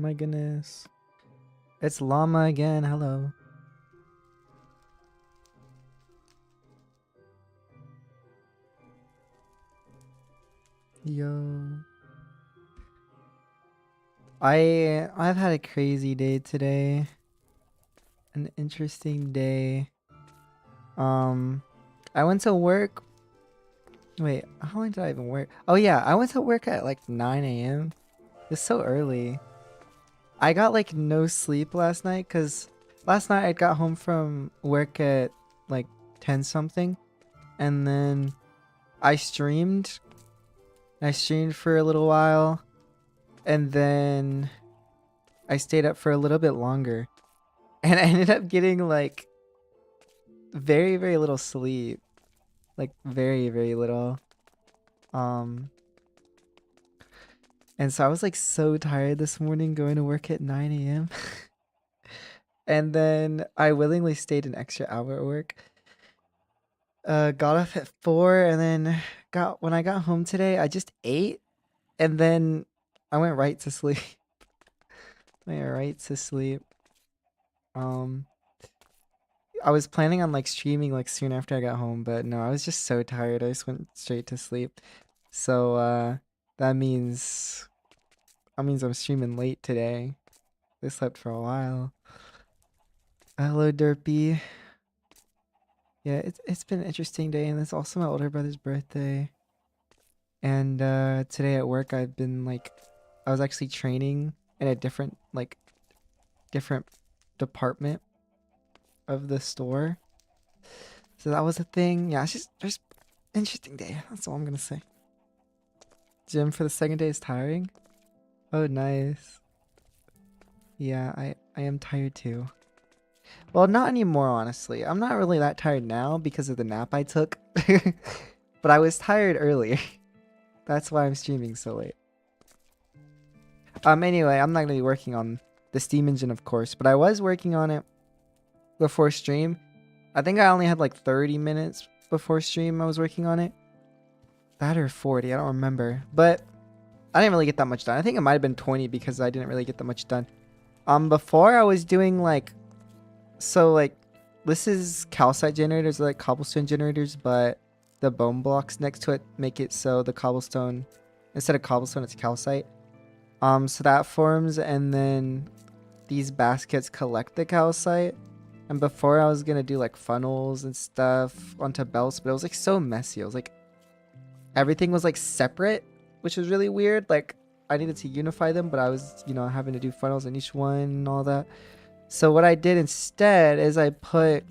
my goodness. It's llama again. Hello. Yo. I've had a crazy day today. An interesting day. I went to work. Wait, how long did I even work? Oh yeah, I went to work at like 9 a.m. It's so early. I got like no sleep last night because last night I got home from work at like 10 something, and then I streamed. I streamed for a little while, and then I stayed up for a little bit longer, and I ended up getting like very, very little sleep. Like very, very little. Um, and so I was like so tired this morning going to work at 9 a.m. And then I willingly stayed an extra hour at work. Got off at 4, and then when I got home today, I just ate, and then I went right to sleep. Went right to sleep. Um, I was planning on like streaming like soon after I got home, but no, I was just so tired. I just went straight to sleep. So that means I'm streaming late today. I slept for a while. Hello, Derpy. Yeah, it's been an interesting day, and it's also my older brother's birthday. And today at work, I've been like, I was actually training in a different department of the store. So that was a thing. Yeah, it's just interesting day. That's all I'm gonna say. Gym for the second day is tiring. Oh, nice. Yeah, I am tired too. Well, not anymore, honestly. I'm not really that tired now because of the nap I took. But I was tired earlier. That's why I'm streaming so late. Anyway, I'm not gonna be working on the Steam engine, of course, but I was working on it before stream. I think I only had like 30 minutes before stream I was working on it. That or 40, I don't remember. But I didn't really get that much done. I think it might have been 20 because I didn't really get that much done. Before I was doing like, so like, this is calcite generators, like cobblestone generators, but the bone blocks next to it make it so the cobblestone, instead of cobblestone, it's calcite. So that forms, and then these baskets collect the calcite. And before I was gonna do like funnels and stuff onto belts, but it was like so messy. It was like everything was like separate, which was really weird. Like I needed to unify them, but I was, having to do funnels in each one and all that. So what I did instead is I put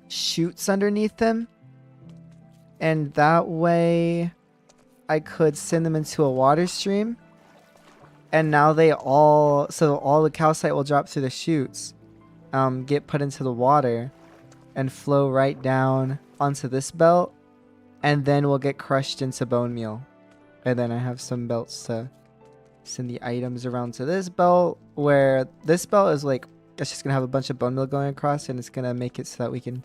chutes underneath them, and that way I could send them into a water stream. And now all the calcite will drop through the chutes, get put into the water, and flow right down onto this belt, and then will get crushed into bone meal. And then I have some belts to send the items around to this belt, where this belt is like, it's just gonna have a bunch of bone meal going across, and it's gonna make it so that we can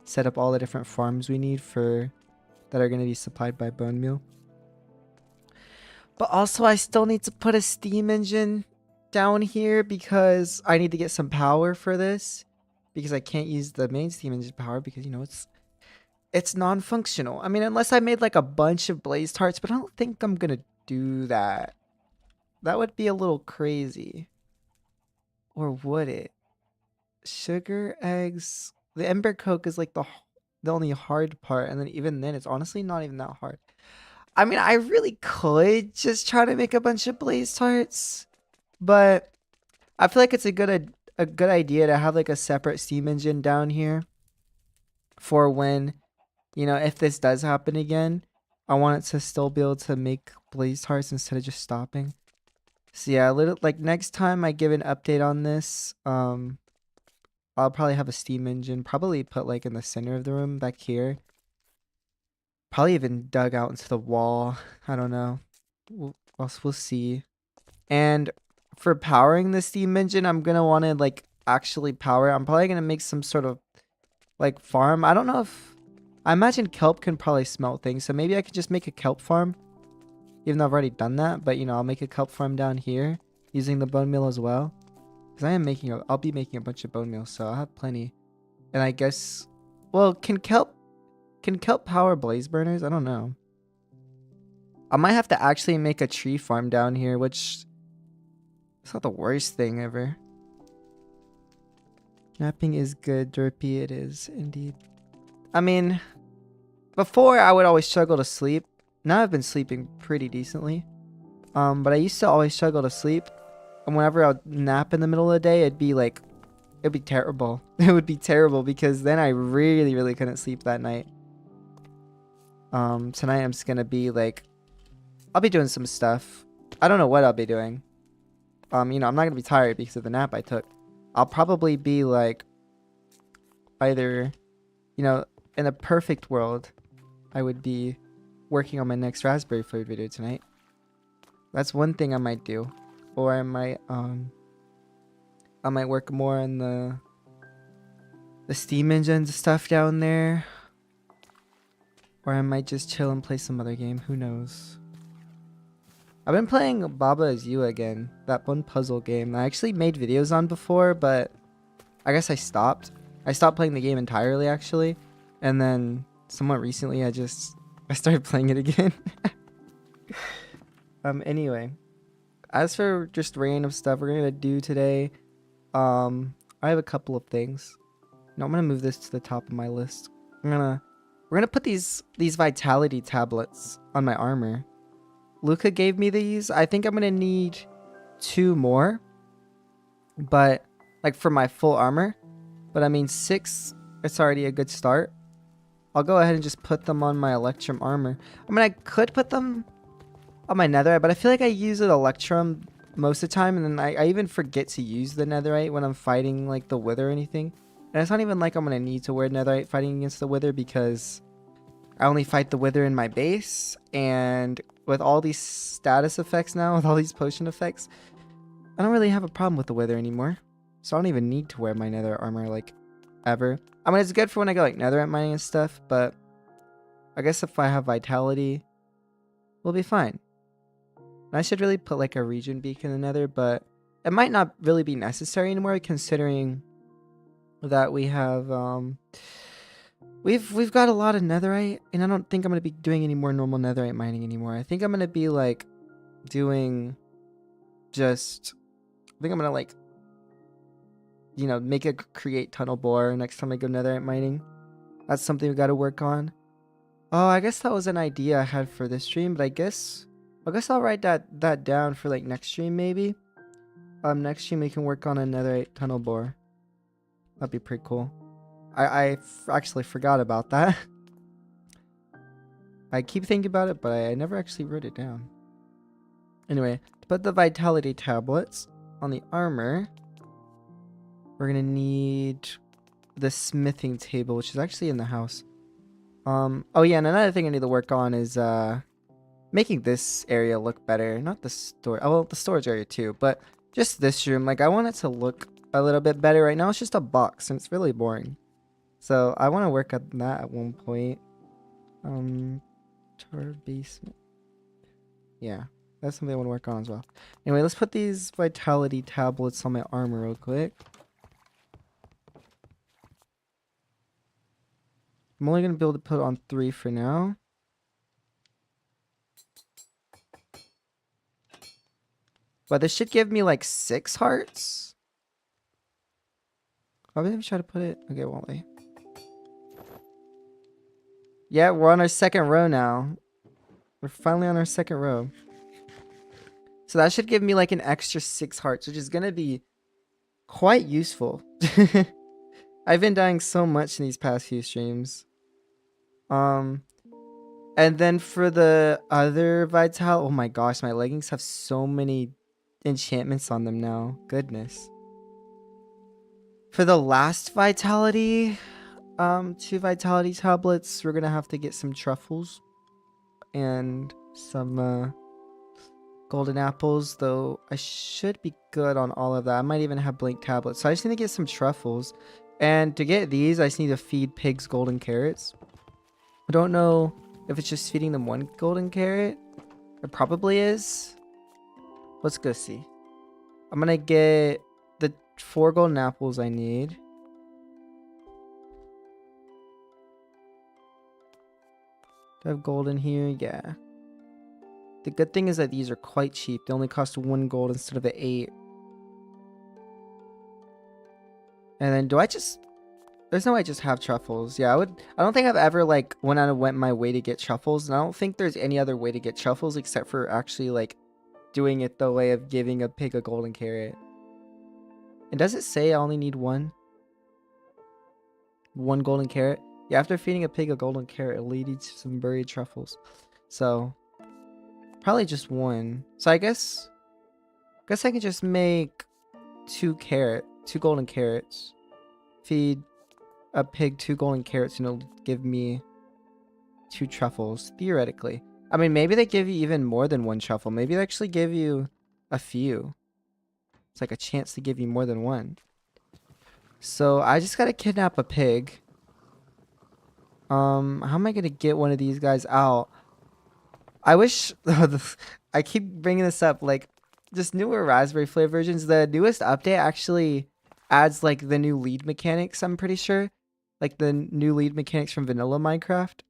set up all the different farms we need that are gonna be supplied by bone meal. But also I still need to put a steam engine down here because I need to get some power for this, because I can't use the main steam engine power because it's non-functional. I mean, unless I made like a bunch of blaze tarts, but I don't think I'm gonna do that. That would be a little crazy. Or would it? Sugar, eggs, the ember coke is like the only hard part, and then even then it's honestly not even that hard. I mean, I really could just try to make a bunch of blaze tarts, but I feel like it's a good idea to have like a separate steam engine down here for when, if this does happen again, I want it to still be able to make blaze tarts instead of just stopping. So yeah, like next time I give an update on this, I'll probably have a steam engine, probably put like in the center of the room back here. Probably even dug out into the wall. I don't know. We'll see. And for powering the steam engine, I'm gonna want to like actually power it. I'm probably gonna make some sort of like farm. I don't know if, I imagine kelp can probably smelt things, so maybe I could just make a kelp farm, even though I've already done that. But I'll make a kelp farm down here using the bone meal as well. Because I'll be making a bunch of bone meal, so I'll have plenty. And I guess, well, can kelp power blaze burners? I don't know. I might have to actually make a tree farm down here, which it's not the worst thing ever. Napping is good, derpy it is indeed. I mean, before I would always struggle to sleep. Now I've been sleeping pretty decently. But I used to always struggle to sleep. And whenever I would nap in the middle of the day, it'd be terrible. It would be terrible because then I really, really couldn't sleep that night. Tonight I'm just gonna be like, I'll be doing some stuff. I don't know what I'll be doing. You know, I'm not gonna be tired because of the nap I took. I'll probably be like, either, you know, in a perfect world, I would be working on my next Raspberry Flavoured video tonight. That's one thing I might do. Or I might work more on the steam engines stuff down there. Or I might just chill and play some other game. Who knows? I've been playing Baba Is You again. That one puzzle game I actually made videos on before, but I guess I stopped. I stopped playing the game entirely, actually. And then somewhat recently, I started playing it again. Anyway. As for just random stuff we're gonna do today, I have a couple of things. No, I'm gonna move this to the top of my list. We're gonna put these vitality tablets on my armor. Luca gave me these. I think I'm gonna need 2 more, but like for my full armor. But I mean 6, it's already a good start. I'll go ahead and just put them on my Electrum armor. I mean, I could put them on my netherite, but I feel like I use an Electrum most of the time, and then I even forget to use the netherite when I'm fighting like the wither or anything. And it's not even like I'm gonna need to wear netherite fighting against the wither, because I only fight the wither in my base, and with all these status effects now, with all these potion effects, I don't really have a problem with the wither anymore. So I don't even need to wear my nether armor like ever. I mean, it's good for when I go like netherite mining and stuff, but I guess if I have vitality, we'll be fine. And I should really put like a region beacon in the nether, but it might not really be necessary anymore, considering that we have we've got a lot of netherite, and I don't think I'm gonna be doing any more normal netherite mining anymore. I think I'm gonna be like doing just, I think I'm gonna like, you know, make a create tunnel bore next time I go netherite mining. That's something we got to work on. Oh, I guess that was an idea I had for this stream, but I guess I'll write that down for like next stream maybe. Next stream we can work on a netherite tunnel bore. That'd be pretty cool. I actually forgot about that. I keep thinking about it, but I never actually wrote it down. Anyway, to put the vitality tablets on the armor, we're gonna need the smithing table, which is actually in the house. Oh yeah, and another thing I need to work on is making this area look better. Not the store, oh well, the storage area too, but just this room. Like, I want it to look a little bit better. Right now it's just a box and it's really boring. So I want to work on that at one point. Tower basement. Yeah, that's something I want to work on as well. Anyway, let's put these vitality tablets on my armor real quick. I'm only going to be able to put on 3 for now. But this should give me like 6 hearts. I'll maybe try to put it. Okay, won't we? Yeah, we're on our 2nd row now. We're finally on our 2nd row. So that should give me like an extra 6 hearts, which is going to be quite useful. I've been dying so much in these past few streams. And then for the other vital, oh my gosh, my leggings have so many enchantments on them now. Goodness. For the last vitality, 2 vitality tablets, we're gonna have to get some truffles and some golden apples, though I should be good on all of that. I might even have blank tablets, so I just need to get some truffles. And to get these, I just need to feed pigs golden carrots. I don't know if it's just feeding them 1 golden carrot. It probably is. Let's go see. I'm gonna get the 4 golden apples I need. Do I have gold in here? Yeah. The good thing is that these are quite cheap. They only cost 1 gold instead of the 8. And then do I just... There's no way I just have truffles. Yeah, I don't think I've ever, like, went my way to get truffles. And I don't think there's any other way to get truffles except for actually, like, doing it the way of giving a pig a golden carrot. And does it say I only need one? One golden carrot? Yeah, after feeding a pig a golden carrot, it'll lead you to some buried truffles. So, probably just one. So I guess I can just make 2 golden carrots. Feed a pig 2 golden carrots and it'll give me 2 truffles, theoretically. I mean, maybe they give you even more than 1 truffle. Maybe they actually give you a few. It's like a chance to give you more than 1. So I just gotta kidnap a pig. How am I gonna get one of these guys out? I wish... I keep bringing this up, like, just newer Raspberry Flavoured versions. The newest update actually adds, like, the new lead mechanics, I'm pretty sure. Like, the new lead mechanics from vanilla Minecraft.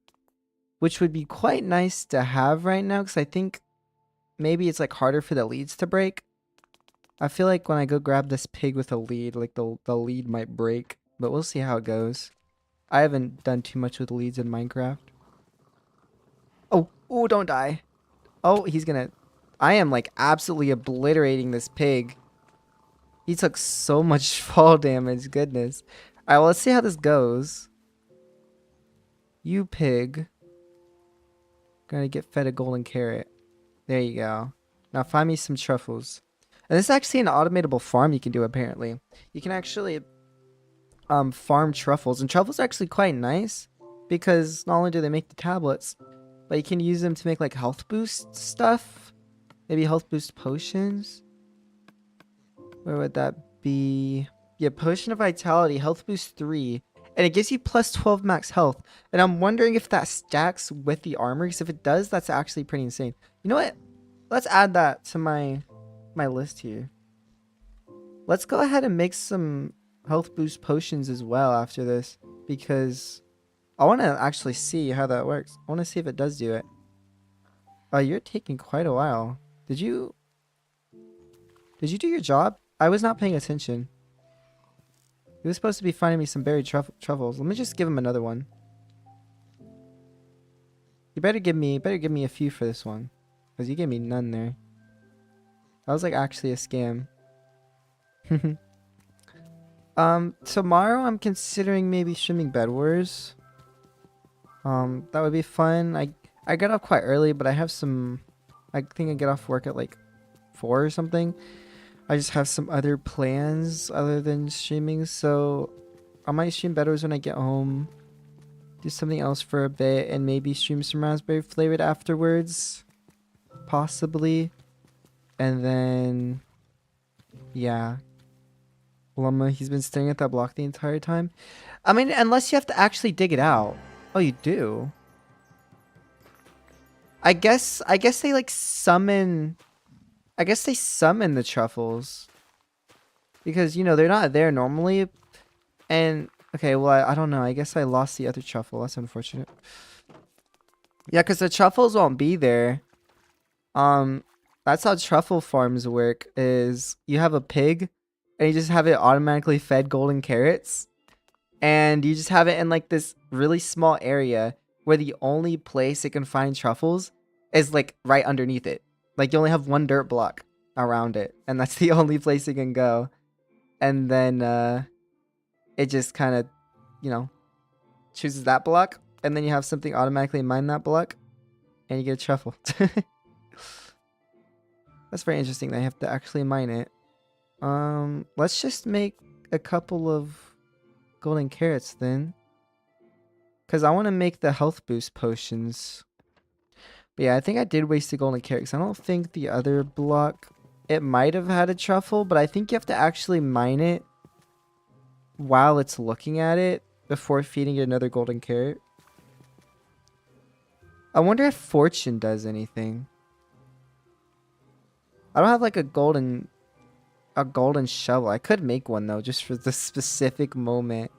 Which would be quite nice to have right now, because I think maybe it's, like, harder for the leads to break. I feel like when I go grab this pig with a lead, like, the lead might break. But we'll see how it goes. I haven't done too much with leads in Minecraft. Oh, don't die. Oh, he's gonna... I am, like, absolutely obliterating this pig. He took so much fall damage. Goodness. Alright, well, let's see how this goes. You pig. Gonna get fed a golden carrot. There you go. Now find me some truffles. And this is actually an automatable farm you can do, apparently. You can actually farm truffles. And truffles are actually quite nice. Because not only do they make the tablets, but you can use them to make, like, health boost stuff. Maybe health boost potions. Where would that be? Yeah, potion of vitality, health boost 3. And it gives you plus 12 max health. And I'm wondering if that stacks with the armor. Because if it does, that's actually pretty insane. You know what? Let's add that to my list here. Let's go ahead and make some health boost potions as well after this. Because I want to actually see how that works. I want to see if it does do it. Oh, you're taking quite a while. Did you do your job? I was not paying attention. He was supposed to be finding me some buried truffles. Let me just give him another one. You better give me a few for this one. Because you gave me none there. That was, like, actually a scam. Tomorrow I'm considering maybe streaming Bed Wars. That would be fun. I got up quite early, but I have some... I think I get off work at, like, 4 or something. I just have some other plans other than streaming, so I might stream Bed Wars when I get home. Do something else for a bit, and maybe stream some Raspberry Flavoured afterwards. Possibly. And then... yeah. Llama, he's been staring at that block the entire time. I mean, unless you have to actually dig it out. Oh, you do? I guess they, like, summon... I guess they summon the truffles. Because, you know, they're not there normally. And, okay, well, I don't know. I guess I lost the other truffle. That's unfortunate. Yeah, because the truffles won't be there. That's how truffle farms work, is you have a pig, and you just have it automatically fed golden carrots. And you just have it in, like, this really small area where the only place it can find truffles is, like, right underneath it. Like, you only have one dirt block around it, and that's the only place it can go. And then, it just kind of, you know, chooses that block, and then you have something automatically mine that block, and you get a truffle. That's very interesting. They have to actually mine it. Let's just make a couple of golden carrots then. Because I want to make the health boost potions. But yeah, I think I did waste the golden carrot. 'Cause I don't think the other block... It might have had a truffle, but I think you have to actually mine it while it's looking at it before feeding it another golden carrot. I wonder if fortune does anything. I don't have, like, a golden... a golden shovel. I could make one though, just for the specific moment.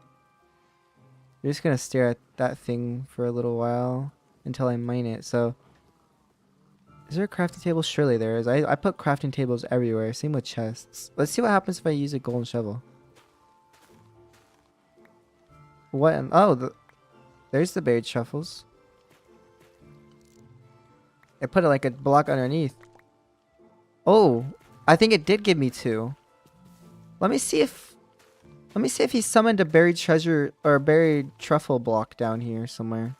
You're just gonna stare at that thing for a little while until I mine it. So, is there a crafting table? Surely there is. I put crafting tables everywhere. Same with chests. Let's see what happens if I use a golden shovel. What? Oh, there's the buried truffles. I put it like a block underneath. Oh, I think it did give me 2. Let me see if he summoned a buried treasure or a buried truffle block down here somewhere.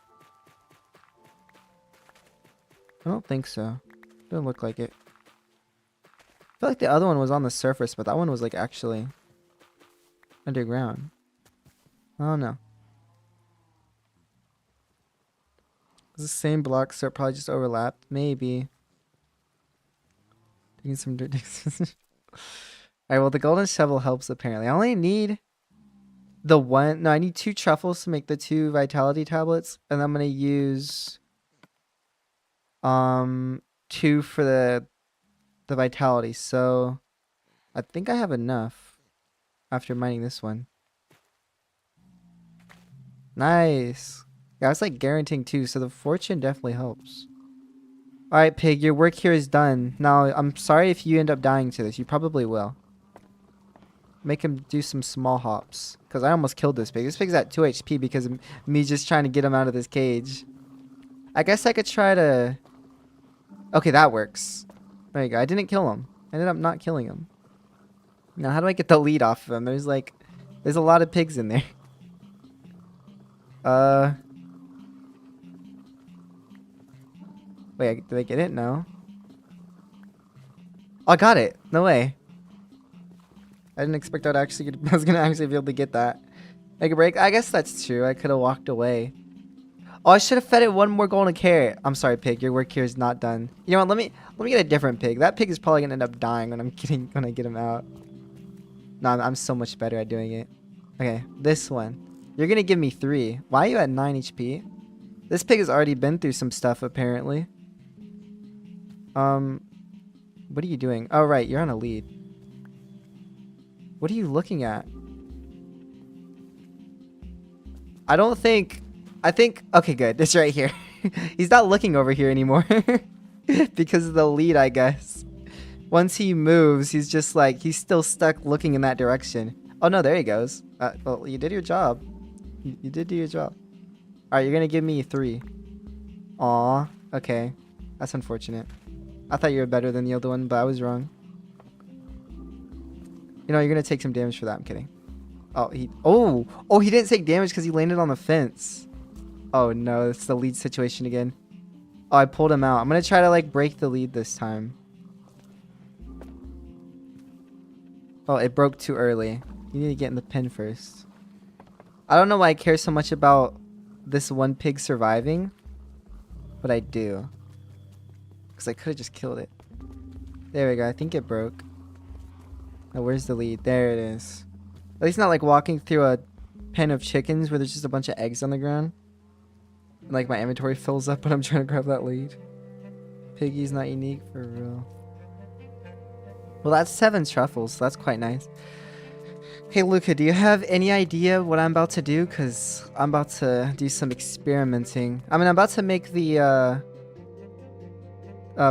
I don't think so. Doesn't look like it. I feel like the other one was on the surface, but that one was like actually underground. I don't know. It's the same block, so it probably just overlapped. Maybe. Taking some dirt. Alright, well, the golden shovel helps apparently. I only need the one. No, I need 2 truffles to make the 2 vitality tablets, and I'm gonna use 2 for the vitality. So I think I have enough after mining this one. Nice. Yeah, I was like guaranteeing 2, so the fortune definitely helps. Alright, pig, your work here is done. Now, I'm sorry if you end up dying to this. You probably will. Make him do some small hops. Because I almost killed this pig. This pig's at 2 HP because of me just trying to get him out of this cage. I guess I could try to... Okay, that works. There you go. I didn't kill him. I ended up not killing him. Now, how do I get the lead off of him? There's a lot of pigs in there. Wait, did I get it? No. Oh, I got it. No way. I didn't expect I was gonna actually be able to get that. Make a break. I guess that's true. I could have walked away. Oh, I should have fed it one more golden carrot. I'm sorry, pig. Your work here is not done. You know what? Let me get a different pig. That pig is probably gonna end up dying when I get him out. No, I'm so much better at doing it. Okay, this one. You're gonna give me 3. Why are you at 9 HP? This pig has already been through some stuff apparently. What are you doing? Oh, right, you're on a lead. What are you looking at? I think, okay, good. It's right here. He's not looking over here anymore. Because of the lead, I guess. Once he moves, he's just like, he's still stuck looking in that direction. Oh, no, there he goes. Well, you did your job. You did do your job. Alright, you're gonna give me 3. Aw, okay. That's unfortunate. I thought you were better than the other one, but I was wrong. You know, you're gonna take some damage for that. I'm kidding. Oh, he didn't take damage because he landed on the fence. Oh no, it's the lead situation again. Oh, I pulled him out. I'm gonna try to like break the lead this time. Oh, it broke too early. You need to get in the pen first. I don't know why I care so much about this one pig surviving, but I do. Because I could have just killed it. There we go. I think it broke. Oh, where's the lead? There it is. At least not like walking through a pen of chickens where there's just a bunch of eggs on the ground. And like my inventory fills up when I'm trying to grab that lead. Piggy's not unique for real. Well, that's 7 truffles, so that's quite nice. Hey, Luca, do you have any idea what I'm about to do? Because I'm about to do some experimenting. I mean, I'm about to make the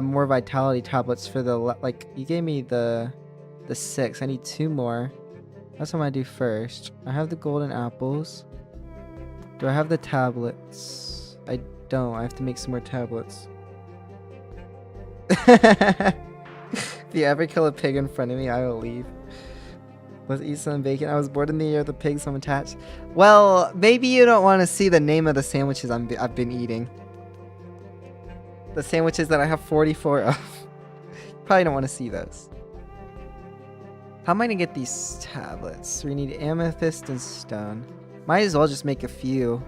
more vitality tablets for the... Like, you gave me the 6. I need 2 more. That's what I'm going to do first. I have the golden apples. Do I have the tablets? I don't. I have to make some more tablets. If you ever kill a pig in front of me, I will leave. Let's eat some bacon. I was bored in the year of the pigs I'm attached. Well, maybe you don't want to see the name of the sandwiches I've been eating. The sandwiches that I have 44 of. Probably don't want to see those. How am I going to get these tablets? We need amethyst and stone. Might as well just make a few.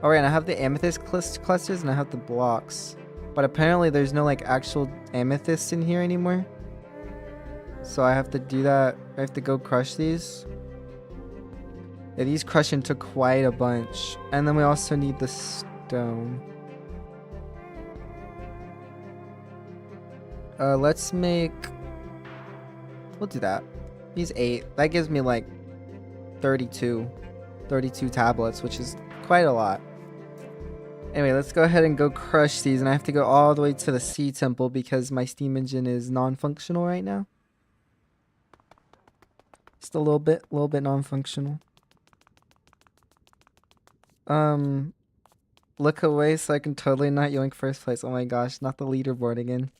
Alright, and I have the amethyst clusters and I have the blocks. But apparently there's no like actual amethyst in here anymore. So I have to do that. I have to go crush these. Yeah, these crush into quite a bunch. And then we also need the stone. Let's make We'll do that. Use 8. That gives me like 32 tablets, which is quite a lot. Anyway, let's go ahead and go crush these, and I have to go all the way to the sea temple because my steam engine is non-functional right now. Just a little bit non-functional. Look away so I can totally not yoink first place. Oh my gosh, not the leaderboard again.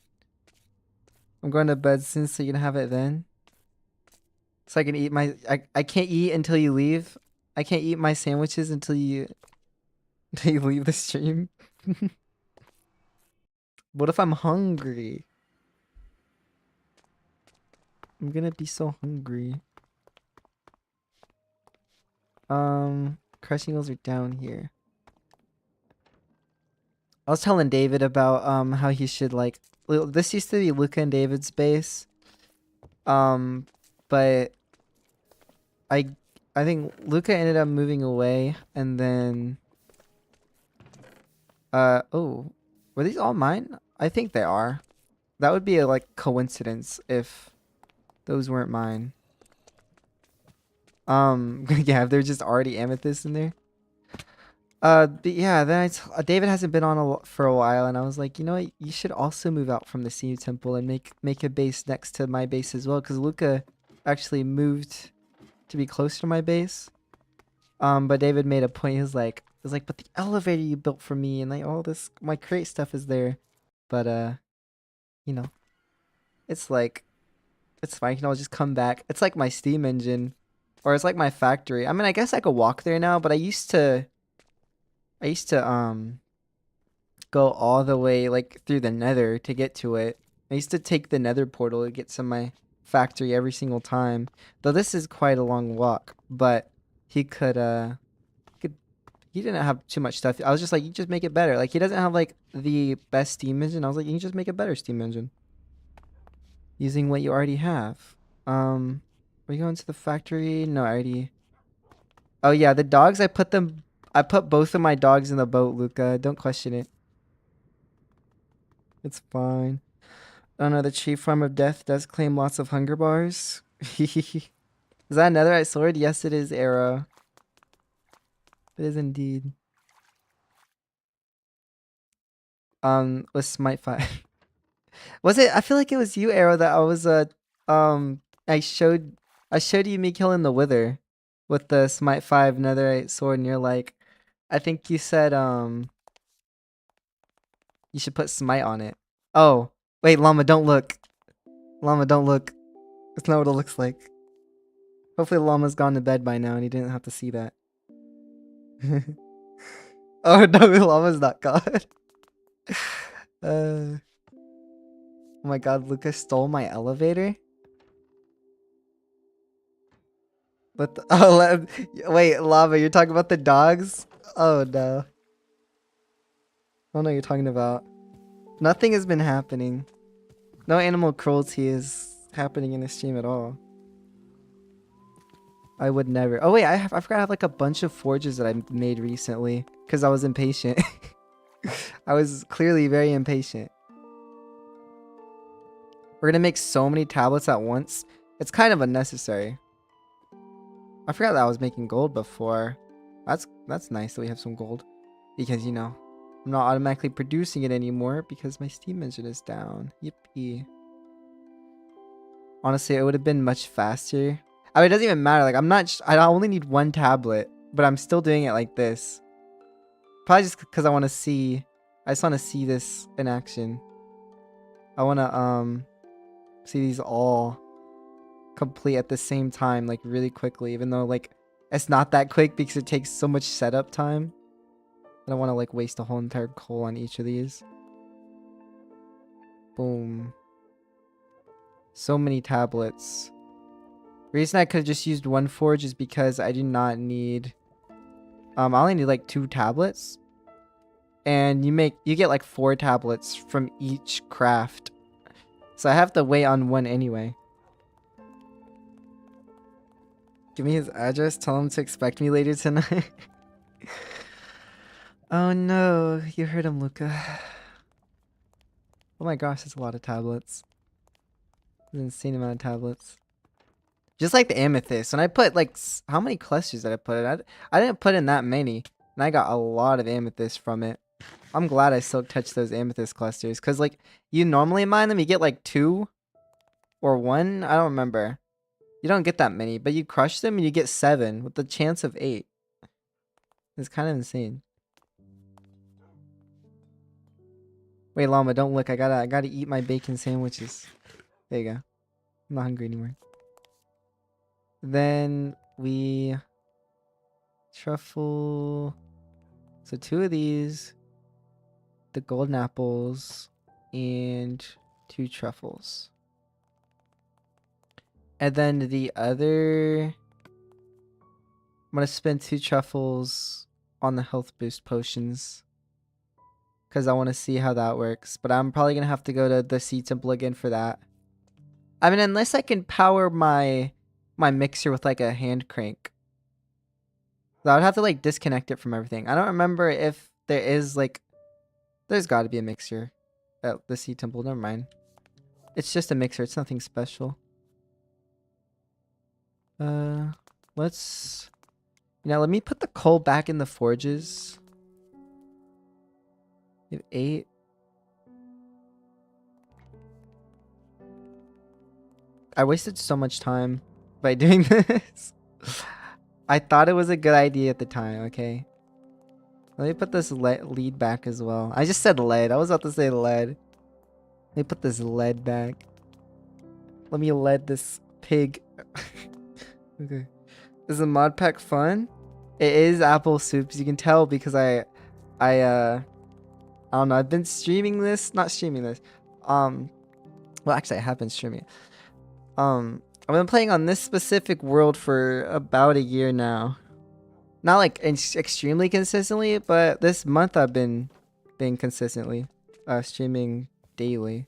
I'm going to bed soon so you can have it then. So I can eat my... I can't eat until you leave. I can't eat my sandwiches until you leave the stream. What if I'm hungry? I'm gonna be so hungry. Crushing wheels are down here. I was telling David about how he should like... This used to be Luca and David's base. But I think Luca ended up moving away, and then oh, were these all mine? I think they are. That would be a like coincidence if those weren't mine. Yeah, if they're just already amethyst in there. But yeah, then David hasn't been on for a while, and I was like, you know what, you should also move out from the Sea Temple and make a base next to my base as well, because Luca actually moved to be close to my base. But David made a point. He was like, but the elevator you built for me and like all this, my crate stuff is there. But you know, it's like, it's fine. You can always just come back. It's like my steam engine, or it's like my factory. I mean, I guess I could walk there now, but I used to go all the way like through the Nether to get to it. I used to take the Nether portal to get to my factory every single time. Though this is quite a long walk, but he he didn't have too much stuff. I was just like, you just make it better. Like, he doesn't have like the best steam engine. I was like, you can just make a better steam engine using what you already have. Are you going to the factory? No, I already... Oh yeah, the dogs, I put both of my dogs in the boat, Luca. Don't question it. It's fine. Oh no, the chief form of death does claim lots of hunger bars. Is that a netherite sword? Yes, it is, Arrow. It is indeed. With Smite 5. Was it? I feel like it was you, Arrow, that I was I showed you me killing the Wither with the Smite 5 netherite sword, and you're like, I think you said you should put Smite on it. Oh, wait, Llama, don't look. Llama, don't look. That's not what it looks like. Hopefully Llama's gone to bed by now and he didn't have to see that. Oh no, Llama's not gone. Oh my god, Lucas stole my elevator? What the, oh, wait, Lava, you're talking about the dogs? Oh no. I don't know what you're talking about. Nothing has been happening. No animal cruelty is happening in this stream at all. I would never. Oh wait, I forgot I have like a bunch of forges that I made recently because I was impatient. I was clearly very impatient. We're gonna make so many tablets at once. It's kind of unnecessary. I forgot that I was making gold before. That's nice that we have some gold. Because, you know, I'm not automatically producing it anymore because my steam engine is down. Yippee. Honestly, it would have been much faster. I mean, it doesn't even matter. Like, I only need one tablet, but I'm still doing it like this. Probably just because I want to see. I just want to see this in action. I want to, see these all complete at the same time, like really quickly, even though like it's not that quick because it takes so much setup time. I don't want to like waste a whole entire coal on each of these. Boom. So many tablets. The reason I could have just used one forge is because I do not need I only need like 2 tablets. And you get like 4 tablets from each craft. So I have to wait on one anyway. Give me his address. Tell him to expect me later tonight. Oh no, you heard him, Luca. Oh my gosh, that's a lot of tablets. An insane amount of tablets. Just like the amethyst. And I put like, how many clusters did I put in? I didn't put in that many. And I got a lot of amethyst from it. I'm glad I silk touched those amethyst clusters. Because like, you normally mine them, you get like 2 or 1. I don't remember. You don't get that many. But you crush them and you get 7 with the chance of 8. It's kind of insane. Wait, llama, don't look. I gotta eat my bacon sandwiches. There you go. I'm not hungry anymore. Then we truffle. So 2 of these, the golden apples, and 2 truffles. And then the other, I'm gonna spend 2 truffles on the health boost potions. Because I want to see how that works. But I'm probably going to have to go to the sea temple again for that. I mean, unless I can power my mixer with like a hand crank. So I would have to like disconnect it from everything. I don't remember if there is like... There's got to be a mixer at the sea temple. Never mind. It's just a mixer. It's nothing special. Let's... let me put the coal back in the forges. We have 8. I wasted so much time by doing this. I thought it was a good idea at the time, okay? Let me put this lead back as well. I just said lead. I was about to say lead. Let me put this lead back. Let me lead this pig. Okay. Is the mod pack fun? It is apple soup, as you can tell, because I don't know. I've been streaming this. Not streaming this. Well, actually, I have been streaming. I've been playing on this specific world for about a year now. Not like extremely consistently, but this month I've been consistently streaming daily.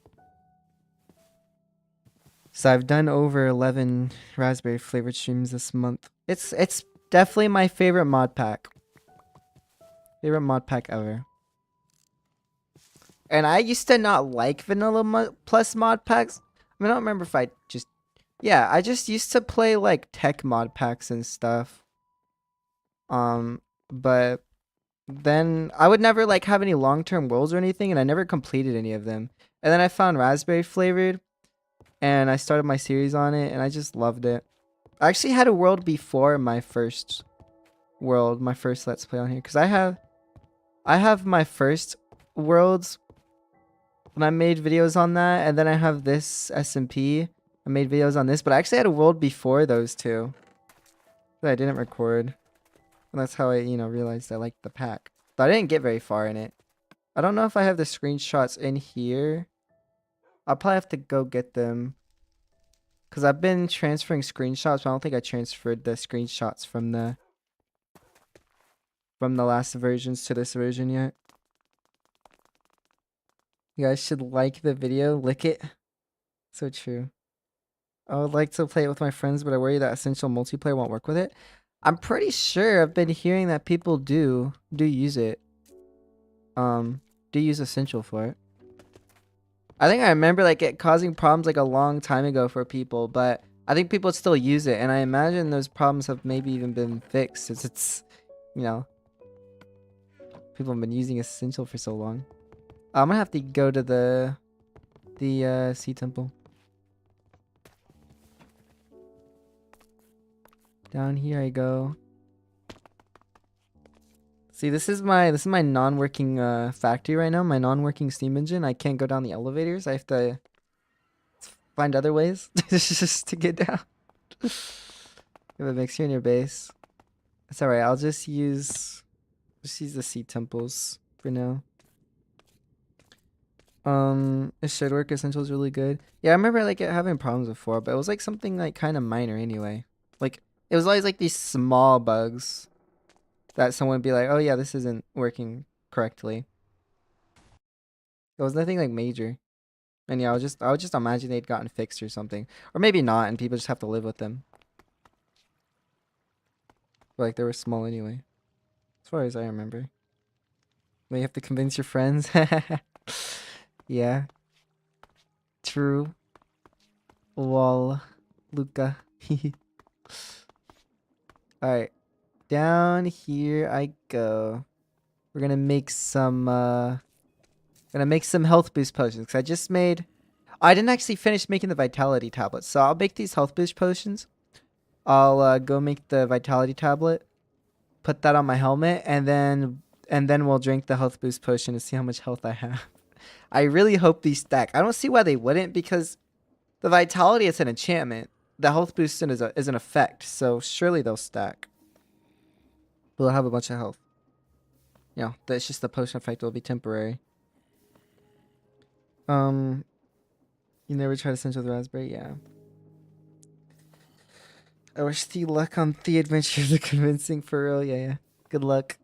So I've done over 11 Raspberry Flavored streams this month. It's definitely my favorite mod pack. Favorite mod pack ever. And I used to not like vanilla plus mod packs. I mean, I don't remember if I just... Yeah, I just used to play like tech mod packs and stuff. But then I would never like have any long-term worlds or anything, and I never completed any of them. And then I found Raspberry Flavored, and I started my series on it, and I just loved it. I actually had a world before my first world, my first Let's Play on here, because I have my first worlds when I made videos on that, and then I have this SMP. I made videos on this, but I actually had a world before those two that I didn't record. And that's how I, realized I liked the pack. But I didn't get very far in it. I don't know if I have the screenshots in here. I'll probably have to go get them. Because I've been transferring screenshots, but I don't think I transferred the screenshots from the last versions to this version yet. You guys should like the video. Lick it. So true. I would like to play it with my friends, but I worry that essential multiplayer won't work with it. I'm pretty sure I've been hearing that people do use it. Do use essential for it. I think I remember like it causing problems like a long time ago for people, but I think people still use it, and I imagine those problems have maybe even been fixed since it's, people have been using essential for so long. I'm gonna have to go to the sea temple. Down here I go. See, this is my non-working factory right now. My non-working steam engine. I can't go down the elevators. I have to find other ways just to get down. You have a mixer in your base. That's alright. I'll just use the sea temples for now. It should work. Essential is really good. Yeah, I remember like it having problems before, but it was like something like kind of minor anyway. Like it was always like these small bugs that someone would be like, "Oh yeah, this isn't working correctly." It was nothing like major. And yeah, I would just imagine they'd gotten fixed or something, or maybe not, and people just have to live with them. But like they were small anyway, as far as I remember. But you have to convince your friends. Yeah. True. Lol. Luca. Alright. Down here I go. We're gonna make some health boost potions. Cause I just made I didn't actually finish making the vitality tablets. So I'll make these health boost potions. I'll go make the vitality tablet. Put that on my helmet and then we'll drink the health boost potion to see how much health I have. I really hope these stack. I don't see why they wouldn't because the vitality is an enchantment. The health boost is an effect, so surely they'll stack. But they'll have a bunch of health. You know, that's just the potion effect will be temporary. You never tried essential with raspberry? Yeah. I wish thee luck on the adventures of convincing for real. Yeah. Good luck.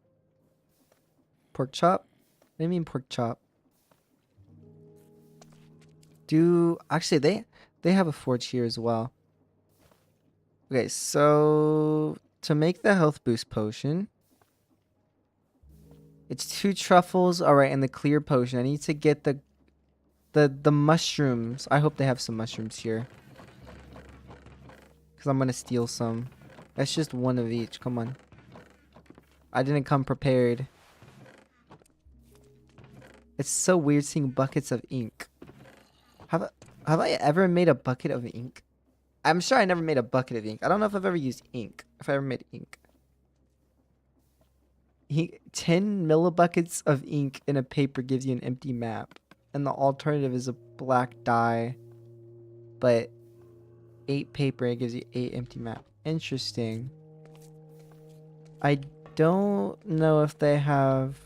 Pork chop? What do you mean pork chop? Actually they have a forge here as well. Okay, so to make the health boost potion, it's 2 truffles. All right, and the clear potion. I need to get the mushrooms. I hope they have some mushrooms here. Because I'm going to steal some. That's just 1 of each. Come on. I didn't come prepared. It's so weird seeing buckets of ink. Have I ever made a bucket of ink? I'm sure I never made a bucket of ink. I don't know if I've ever used ink. If I ever made ink. 10 millibuckets of ink in a paper gives you an empty map. And the alternative is a black dye. But 8 paper, it gives you 8 empty map. Interesting. I don't know if they have...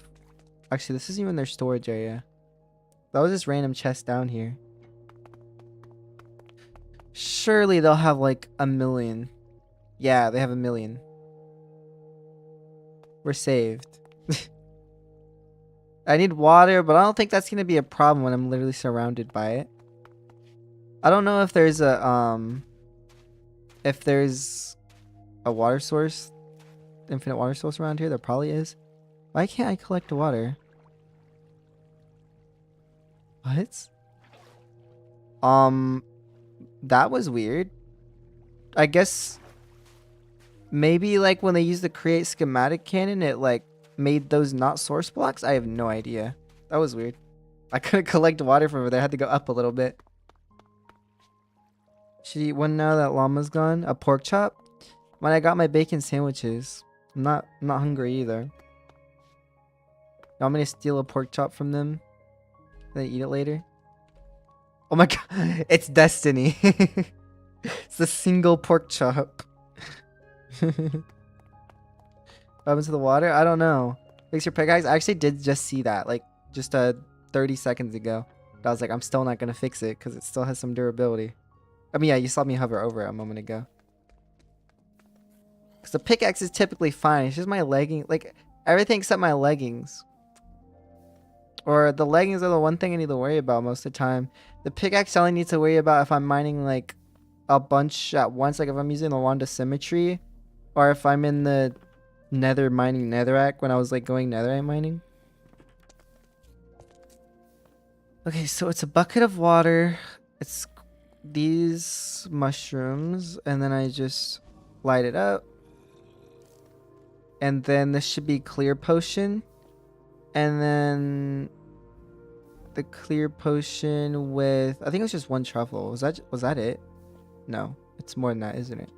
Actually, this isn't even their storage area. That was just random chest down here. Surely they'll have like 1 million. Yeah, they have 1 million. We're saved. I need water, but I don't think that's gonna be a problem when I'm literally surrounded by it. I don't know if there's a water source, infinite water source around here. There probably is. Why can't I collect water? What? That was weird. I guess maybe like when they used the create schematic cannon, it like made those not source blocks. I have no idea. That was weird. I couldn't collect water from over there. I had to go up a little bit. Should eat one now that llama's gone. A pork chop? When I got my bacon sandwiches. I'm not hungry either. You want me to steal a pork chop from them? Then eat it later? Oh my god. It's destiny. It's a single pork chop. What happens to the water? I don't know. Fix your pickaxe? I actually did just see that. Like, just 30 seconds ago. But I was like, I'm still not going to fix it. Because it still has some durability. I mean, yeah, you saw me hover over it a moment ago. Because the pickaxe is typically fine. It's just my legging. Like, everything except my leggings. Or the leggings are the one thing I need to worry about most of the time. The pickaxe I only need to worry about if I'm mining like a bunch at once. Like if I'm using the wand of symmetry. Or if I'm in the nether mining netherrack when I was like going netherite mining. Okay, so it's a bucket of water. It's these mushrooms. And then I just light it up. And then this should be clear potion. And then the clear potion with, I think it was just 1 truffle. Was that it? No, it's more than that, isn't it?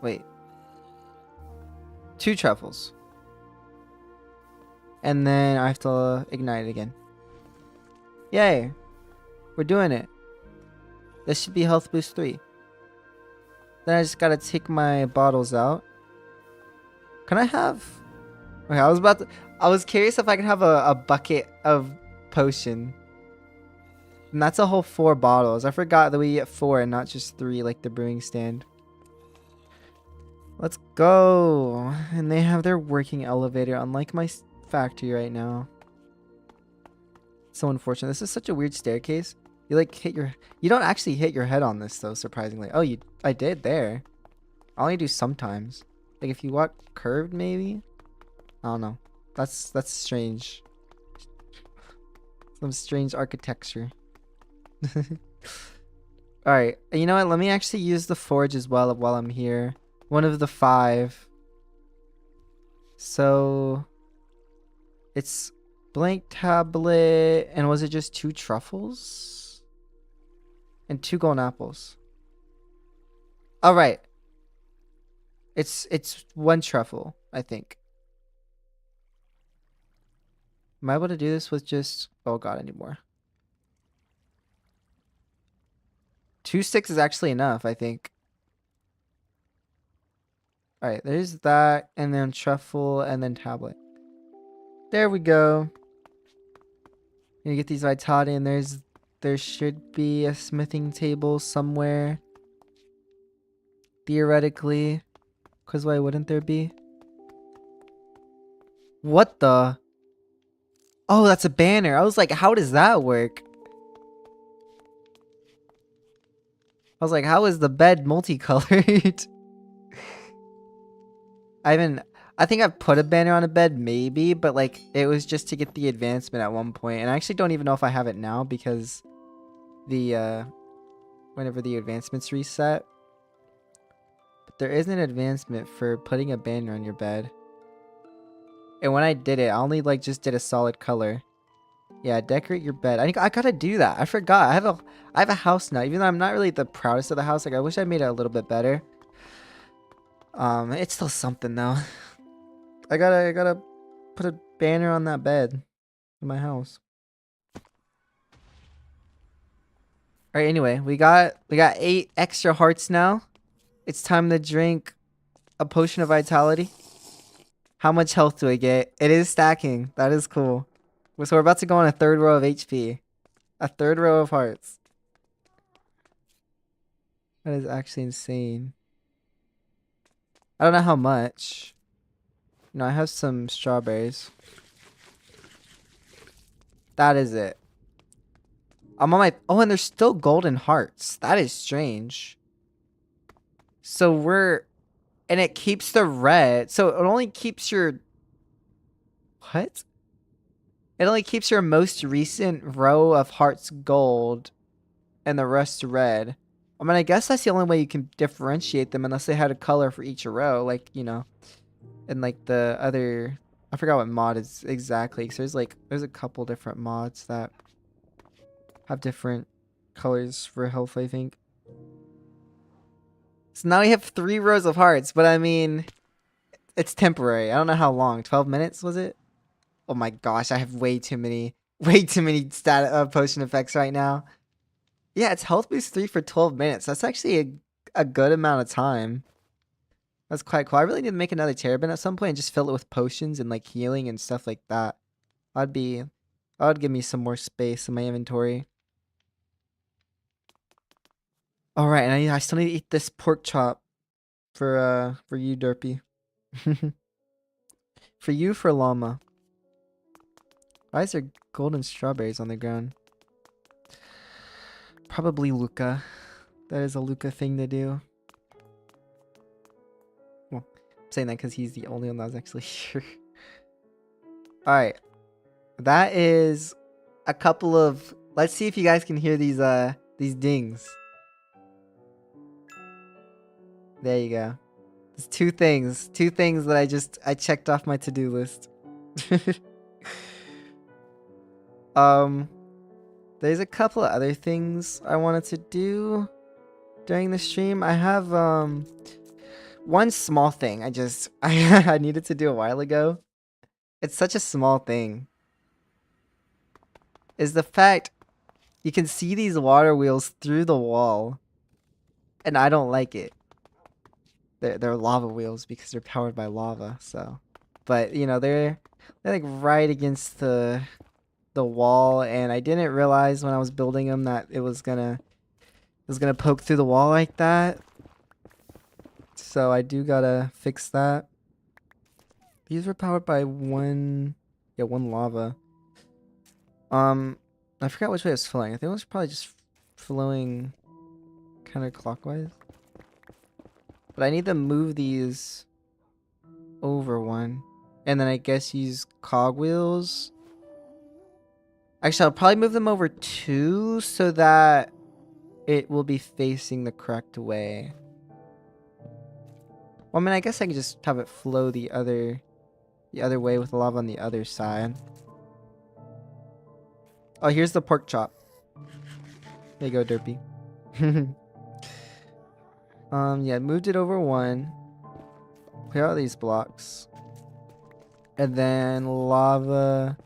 Wait. 2 truffles. And then I have to ignite it again. Yay. We're doing it. This should be health boost 3. Then I just gotta take my bottles out. Can I have... Okay, I was curious if I could have a bucket of potion. And that's a whole 4 bottles. I forgot that we get 4 and not just 3 like the brewing stand. Let's go. And they have their working elevator, unlike my factory right now. So unfortunate. This is such a weird staircase. You like hit your... You don't actually hit your head on this though, surprisingly. Oh, I did there. I only do sometimes. Like if you walk curved maybe? I don't know. That's strange. Some strange architecture. Alright, you know what? Let me actually use the forge as well while I'm here. One of the 5. So it's blank tablet, and was it just 2 truffles? And 2 golden apples. Alright. It's 1 truffle, I think. Am I able to do this with just... Oh god, anymore. 2 sticks is actually enough, I think. Alright, there's that, and then truffle, and then tablet. There we go. Gonna get these vitality, and there should be a smithing table somewhere. Theoretically. Because why wouldn't there be? What the? Oh, that's a banner. I was like, how does that work? I was like, how is the bed multicolored? I think I've put a banner on a bed, maybe, but like, it was just to get the advancement at one point. And I actually don't even know if I have it now because whenever the advancements reset. But there is an advancement for putting a banner on your bed. And when I did it, I only like just did a solid color. Yeah, decorate your bed. I gotta do that. I forgot. I have a house now. Even though I'm not really the proudest of the house, like I wish I made it a little bit better. It's still something though. I gotta put a banner on that bed in my house. Alright, anyway, we got 8 extra hearts now. It's time to drink a potion of vitality. How much health do I get? It is stacking. That is cool. So we're about to go on a 3rd row of HP. A 3rd row of hearts. That is actually insane. I don't know how much. No, I have some strawberries. That is it. I'm on my... Oh, and there's still golden hearts. That is strange. So we're... And it keeps the red. So it only keeps your... What? It only keeps your most recent row of hearts gold and the rest red. I mean, I guess that's the only way you can differentiate them unless they had a color for each row. Like, you know, and like the other... I forgot what mod is exactly. So there's a couple different mods that have different colors for health, I think. So now we have 3 rows of hearts, but I mean, it's temporary. I don't know how long. 12 minutes was it? Oh my gosh, I have way too many potion effects right now. Yeah, it's health boost 3 for 12 minutes. That's actually a good amount of time. That's quite cool. I really need to make another terebinth at some point and just fill it with potions and like healing and stuff like that. That would give me some more space in my inventory. All right, and I still need to eat this pork chop for you, Derpy. For you, for llama. Why is there golden strawberries on the ground? Probably Luca. That is a Luca thing to do. Well, I'm saying that because he's the only one that was actually here. Alright. That is a couple of... Let's see if you guys can hear these dings. There you go. There's 2 things. 2 things that I checked off my to-do list. There's a couple of other things I wanted to do during the stream. I have one small thing I needed to do a while ago. It's such a small thing. Is the fact you can see these water wheels through the wall. And I don't like it. They're lava wheels because they're powered by lava, so. But you know, they're like right against the wall, and I didn't realize when I was building them that it was gonna poke through the wall like that. So I do gotta fix that. These were powered by one lava. I forgot which way it was flowing. I think it was probably just flowing counterclockwise. But I need to move these over one. And then I guess use cogwheels. Actually, I'll probably move them over 2 so that it will be facing the correct way. Well, I mean, I guess I can just have it flow the other way with lava on the other side. Oh, here's the pork chop. There you go, Derpy. Yeah, moved it over 1. Clear out these blocks. And then lava.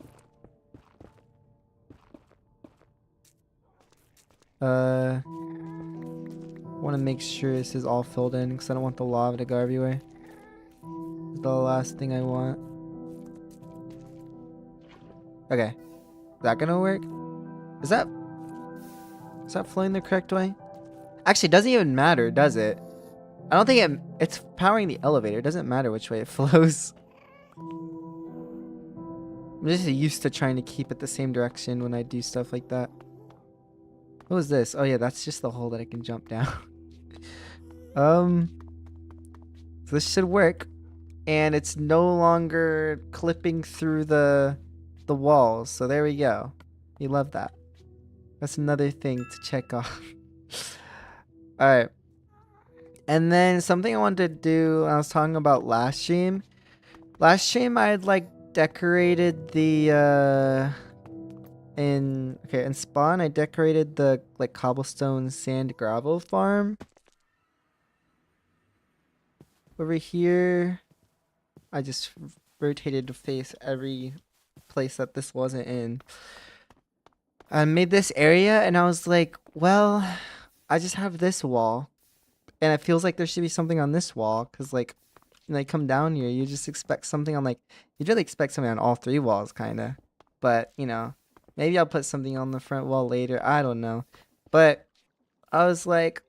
Want to make sure this is all filled in because I don't want the lava to go everywhere. It's the last thing I want. Okay. Is that gonna work? Is that flowing the correct way? Actually, it doesn't even matter, does it? I don't think it's powering the elevator. It doesn't matter which way it flows. I'm just used to trying to keep it the same direction when I do stuff like that. What was this? Oh yeah, that's just the hole that I can jump down. So this should work. And it's no longer clipping through the walls. So there we go. You love that. That's another thing to check off. Alright. And then something I wanted to do, I was talking about last stream. Last stream I had like decorated the in spawn I decorated the like cobblestone sand gravel farm. Over here I just rotated to face every place that this wasn't in. I made this area and I was like, well, I just have this wall and it feels like there should be something on this wall because like when I come down here you just expect something on like you'd really expect something on all 3 walls kind of, but you know, maybe I'll put something on the front wall later, I don't know. But I was like,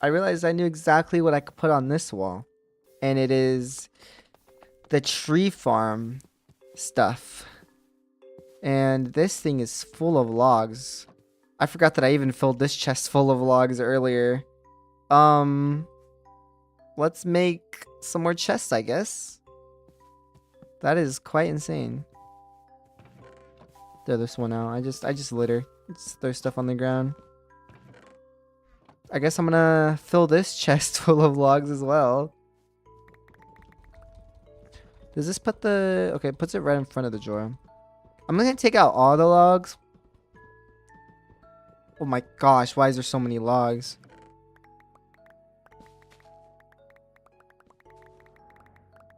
I realized I knew exactly what I could put on this wall, and it is the tree farm stuff. And this thing is full of logs. I forgot that I even filled this chest full of logs earlier. Let's make some more chests, I guess. That is quite insane. Throw this one out. I just litter. Just throw stuff on the ground. I guess I'm gonna fill this chest full of logs as well. Does this put the... Okay, it puts it right in front of the drawer. I'm gonna take out all the logs. Oh my gosh, why is there so many logs?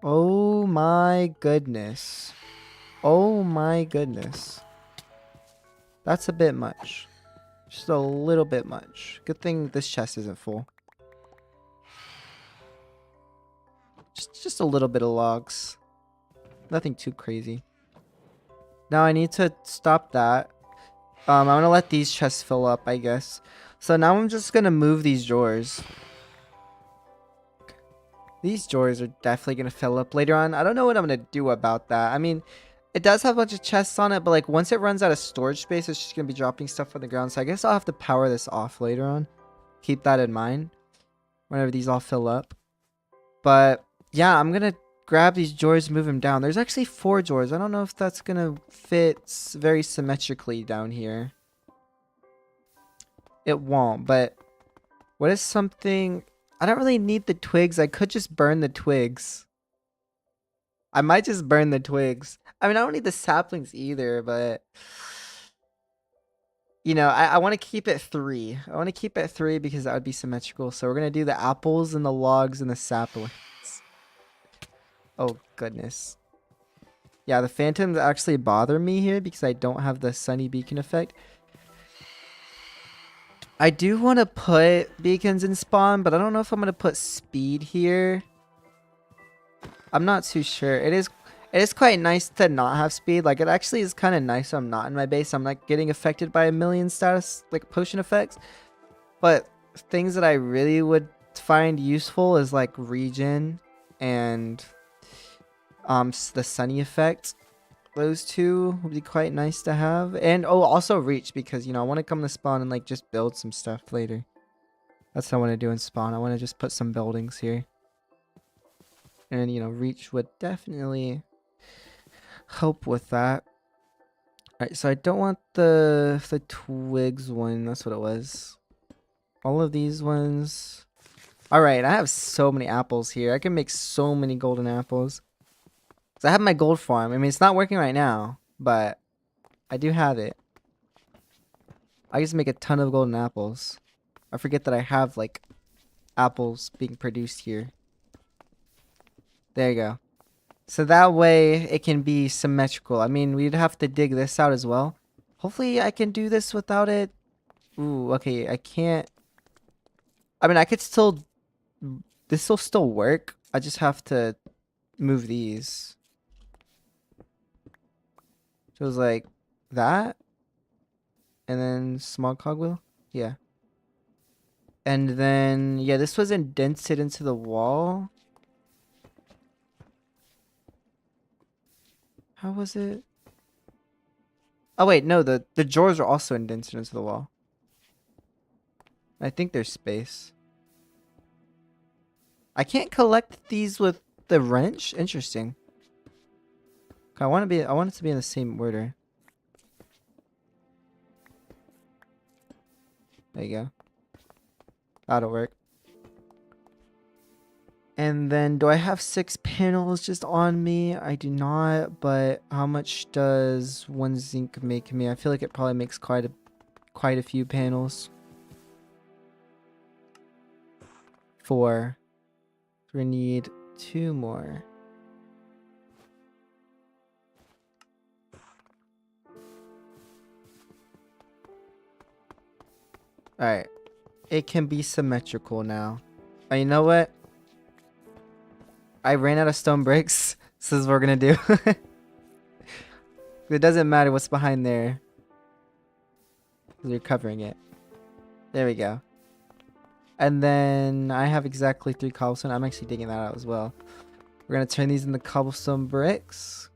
Oh my goodness. Oh my goodness. That's a bit much. Just a little bit much. Good thing this chest isn't full. Just a little bit of logs. Nothing too crazy. Now I need to stop that. I'm gonna let these chests fill up, I guess. So now I'm just gonna move these drawers. These drawers are definitely gonna fill up later on. I don't know what I'm gonna do about that. I mean, it does have a bunch of chests on it, but like once it runs out of storage space, it's just gonna be dropping stuff on the ground. So I guess I'll have to power this off later on. Keep that in mind whenever these all fill up. But yeah, I'm gonna grab these drawers, move them down. There's actually 4 drawers. I don't know if that's gonna fit very symmetrically down here. It won't, but what is something... I don't really need the twigs. I could just burn the twigs. I might just burn the twigs. I mean, I don't need the saplings either, but... You know, I want to keep it 3. I want to keep it 3 because that would be symmetrical. So we're going to do the apples and the logs and the saplings. Oh, goodness. Yeah, the phantoms actually bother me here because I don't have the sunny beacon effect. I do want to put beacons in spawn, but I don't know if I'm going to put speed here. I'm not too sure. It is quite nice to not have speed. Like, it actually is kind of nice I'm not in my base. I'm not getting affected by a million status, like, potion effects. But things that I really would find useful is, like, regen and the sunny effect. Those 2 would be quite nice to have. And, oh, also reach because, you know, I want to come to spawn and, like, just build some stuff later. That's what I want to do in spawn. I want to just put some buildings here. And, you know, reach would definitely help with that. Alright, so I don't want the twigs one. That's what it was. All of these ones. Alright, I have so many apples here. I can make so many golden apples. So I have my gold farm. I mean, it's not working right now, but I do have it. I just make a ton of golden apples. I forget that I have, like, apples being produced here. There you go. So that way it can be symmetrical. I mean, we'd have to dig this out as well. Hopefully I can do this without it. Ooh, okay, I can't. I mean, I could still. This will still work. I just have to move these. So it was like that. And then small cogwheel. Yeah. And then, yeah, this was indented into the wall. How was it? Oh, wait, no, the drawers are also indented into the wall. I think there's space. I can't collect these with the wrench? Interesting. I want it to be in the same order. There you go. That'll work. And then, do I have 6 panels just on me? I do not, but how much does 1 zinc make me? I feel like it probably makes quite a few panels. 4. So we need 2 more. Alright. It can be symmetrical now. Oh, you know what? I ran out of stone bricks. This is what we're gonna do. It doesn't matter what's behind there. We're covering it. There we go. And then I have exactly 3 cobblestone. I'm actually digging that out as well. We're gonna turn these into cobblestone bricks.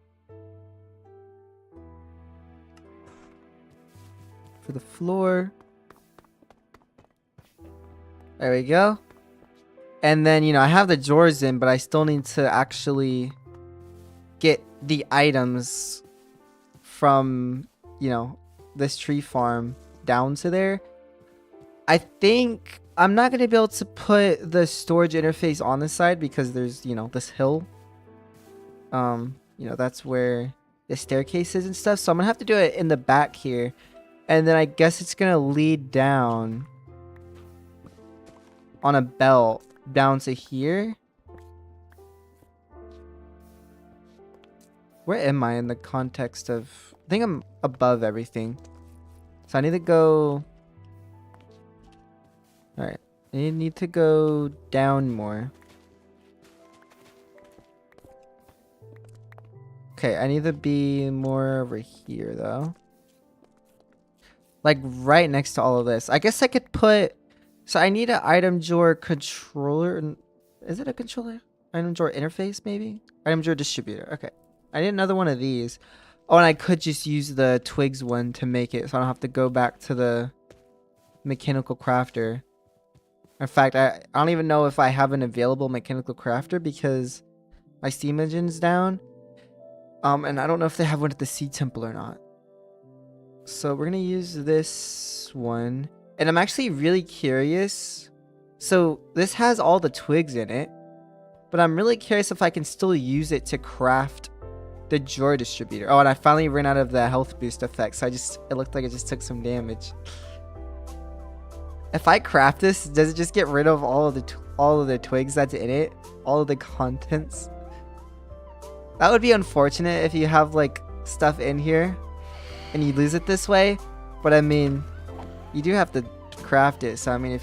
For the floor. There we go. And then, you know, I have the drawers in, but I still need to actually get the items from, you know, this tree farm down to there. I think I'm not going to be able to put the storage interface on this side because there's, you know, this hill. You know, that's where the staircase is and stuff. So I'm going to have to do it in the back here. And then I guess it's going to lead down on a belt down to here. Where am I in the context of... I think I'm above everything. So I need to go... Alright. I need to go down more. Okay, I need to be more over here, though. Like, right next to all of this. I guess I could put... So I need an item drawer controller. Is it a controller? Item drawer interface, maybe? Item drawer distributor. Okay. I need another one of these. Oh, and I could just use the twigs one to make it so I don't have to go back to the mechanical crafter. In fact, I don't even know if I have an available mechanical crafter because my steam engine's down. And I don't know if they have one at the Sea Temple or not. So we're going to use this one. And I'm actually really curious. So this has all the twigs in it. But I'm really curious if I can still use it to craft the drawer distributor. Oh, and I finally ran out of the health boost effect. So it looked like it just took some damage. If I craft this, does it just get rid of all of the twigs that's in it? All of the contents? That would be unfortunate if you have like stuff in here and you lose it this way. But I mean... You do have to craft it, so I mean,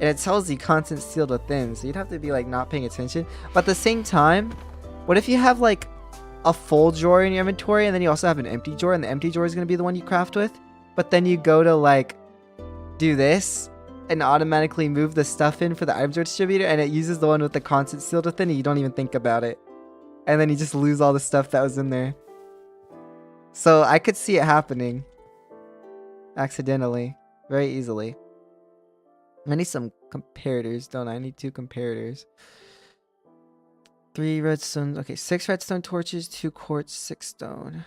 and it tells you content sealed within, so you'd have to be like not paying attention. But at the same time, what if you have like a full drawer in your inventory and then you also have an empty drawer, and the empty drawer is going to be the one you craft with? But then you go to like do this and automatically move the stuff in for the item drawer distributor, and it uses the one with the content sealed within, and you don't even think about it. And then you just lose all the stuff that was in there. So I could see it happening accidentally. Very easily. I need some comparators, don't I? I need 2 comparators. 3 redstone. Okay, 6 redstone torches, 2 quartz, 6 stone.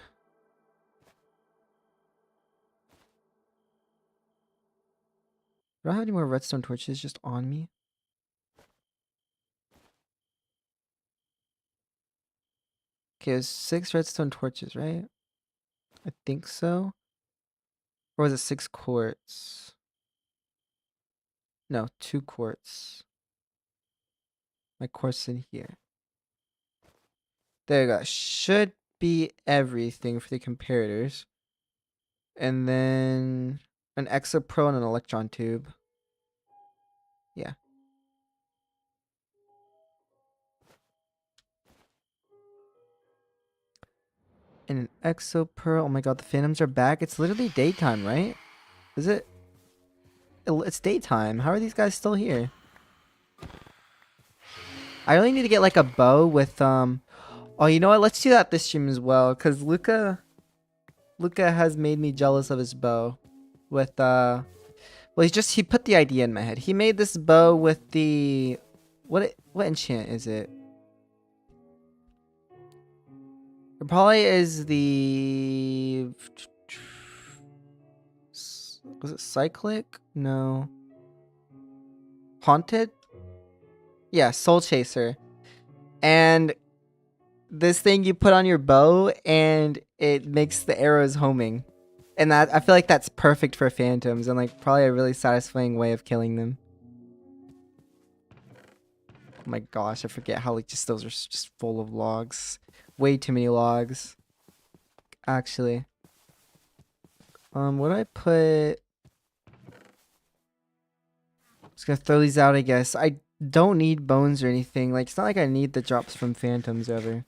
Do I have any more redstone torches just on me? Okay, it was 6 redstone torches, right? I think so. Or was it 6 quartz? No, 2 quartz. My quartz in here. There you go. Should be everything for the comparators. And then an exopro and an electron tube. Yeah. And an exopearl. Oh my god, the phantoms are back. It's literally daytime, right? Is it? It's daytime. How are these guys still here? I really need to get like a bow with oh, you know what? Let's do that this stream as well, cuz Luca has made me jealous of his bow with well, he put the idea in my head. He made this bow with the what enchant is it? It probably is the was it cyclic? No. Haunted? Yeah, Soul Chaser. And this thing you put on your bow and it makes the arrows homing. And that I feel like that's perfect for phantoms and like probably a really satisfying way of killing them. Oh my gosh, I forget how like just those are just full of logs. Way too many logs. Actually. What do I put? Just gonna throw these out, I guess. I don't need bones or anything. Like, it's not like I need the drops from phantoms ever.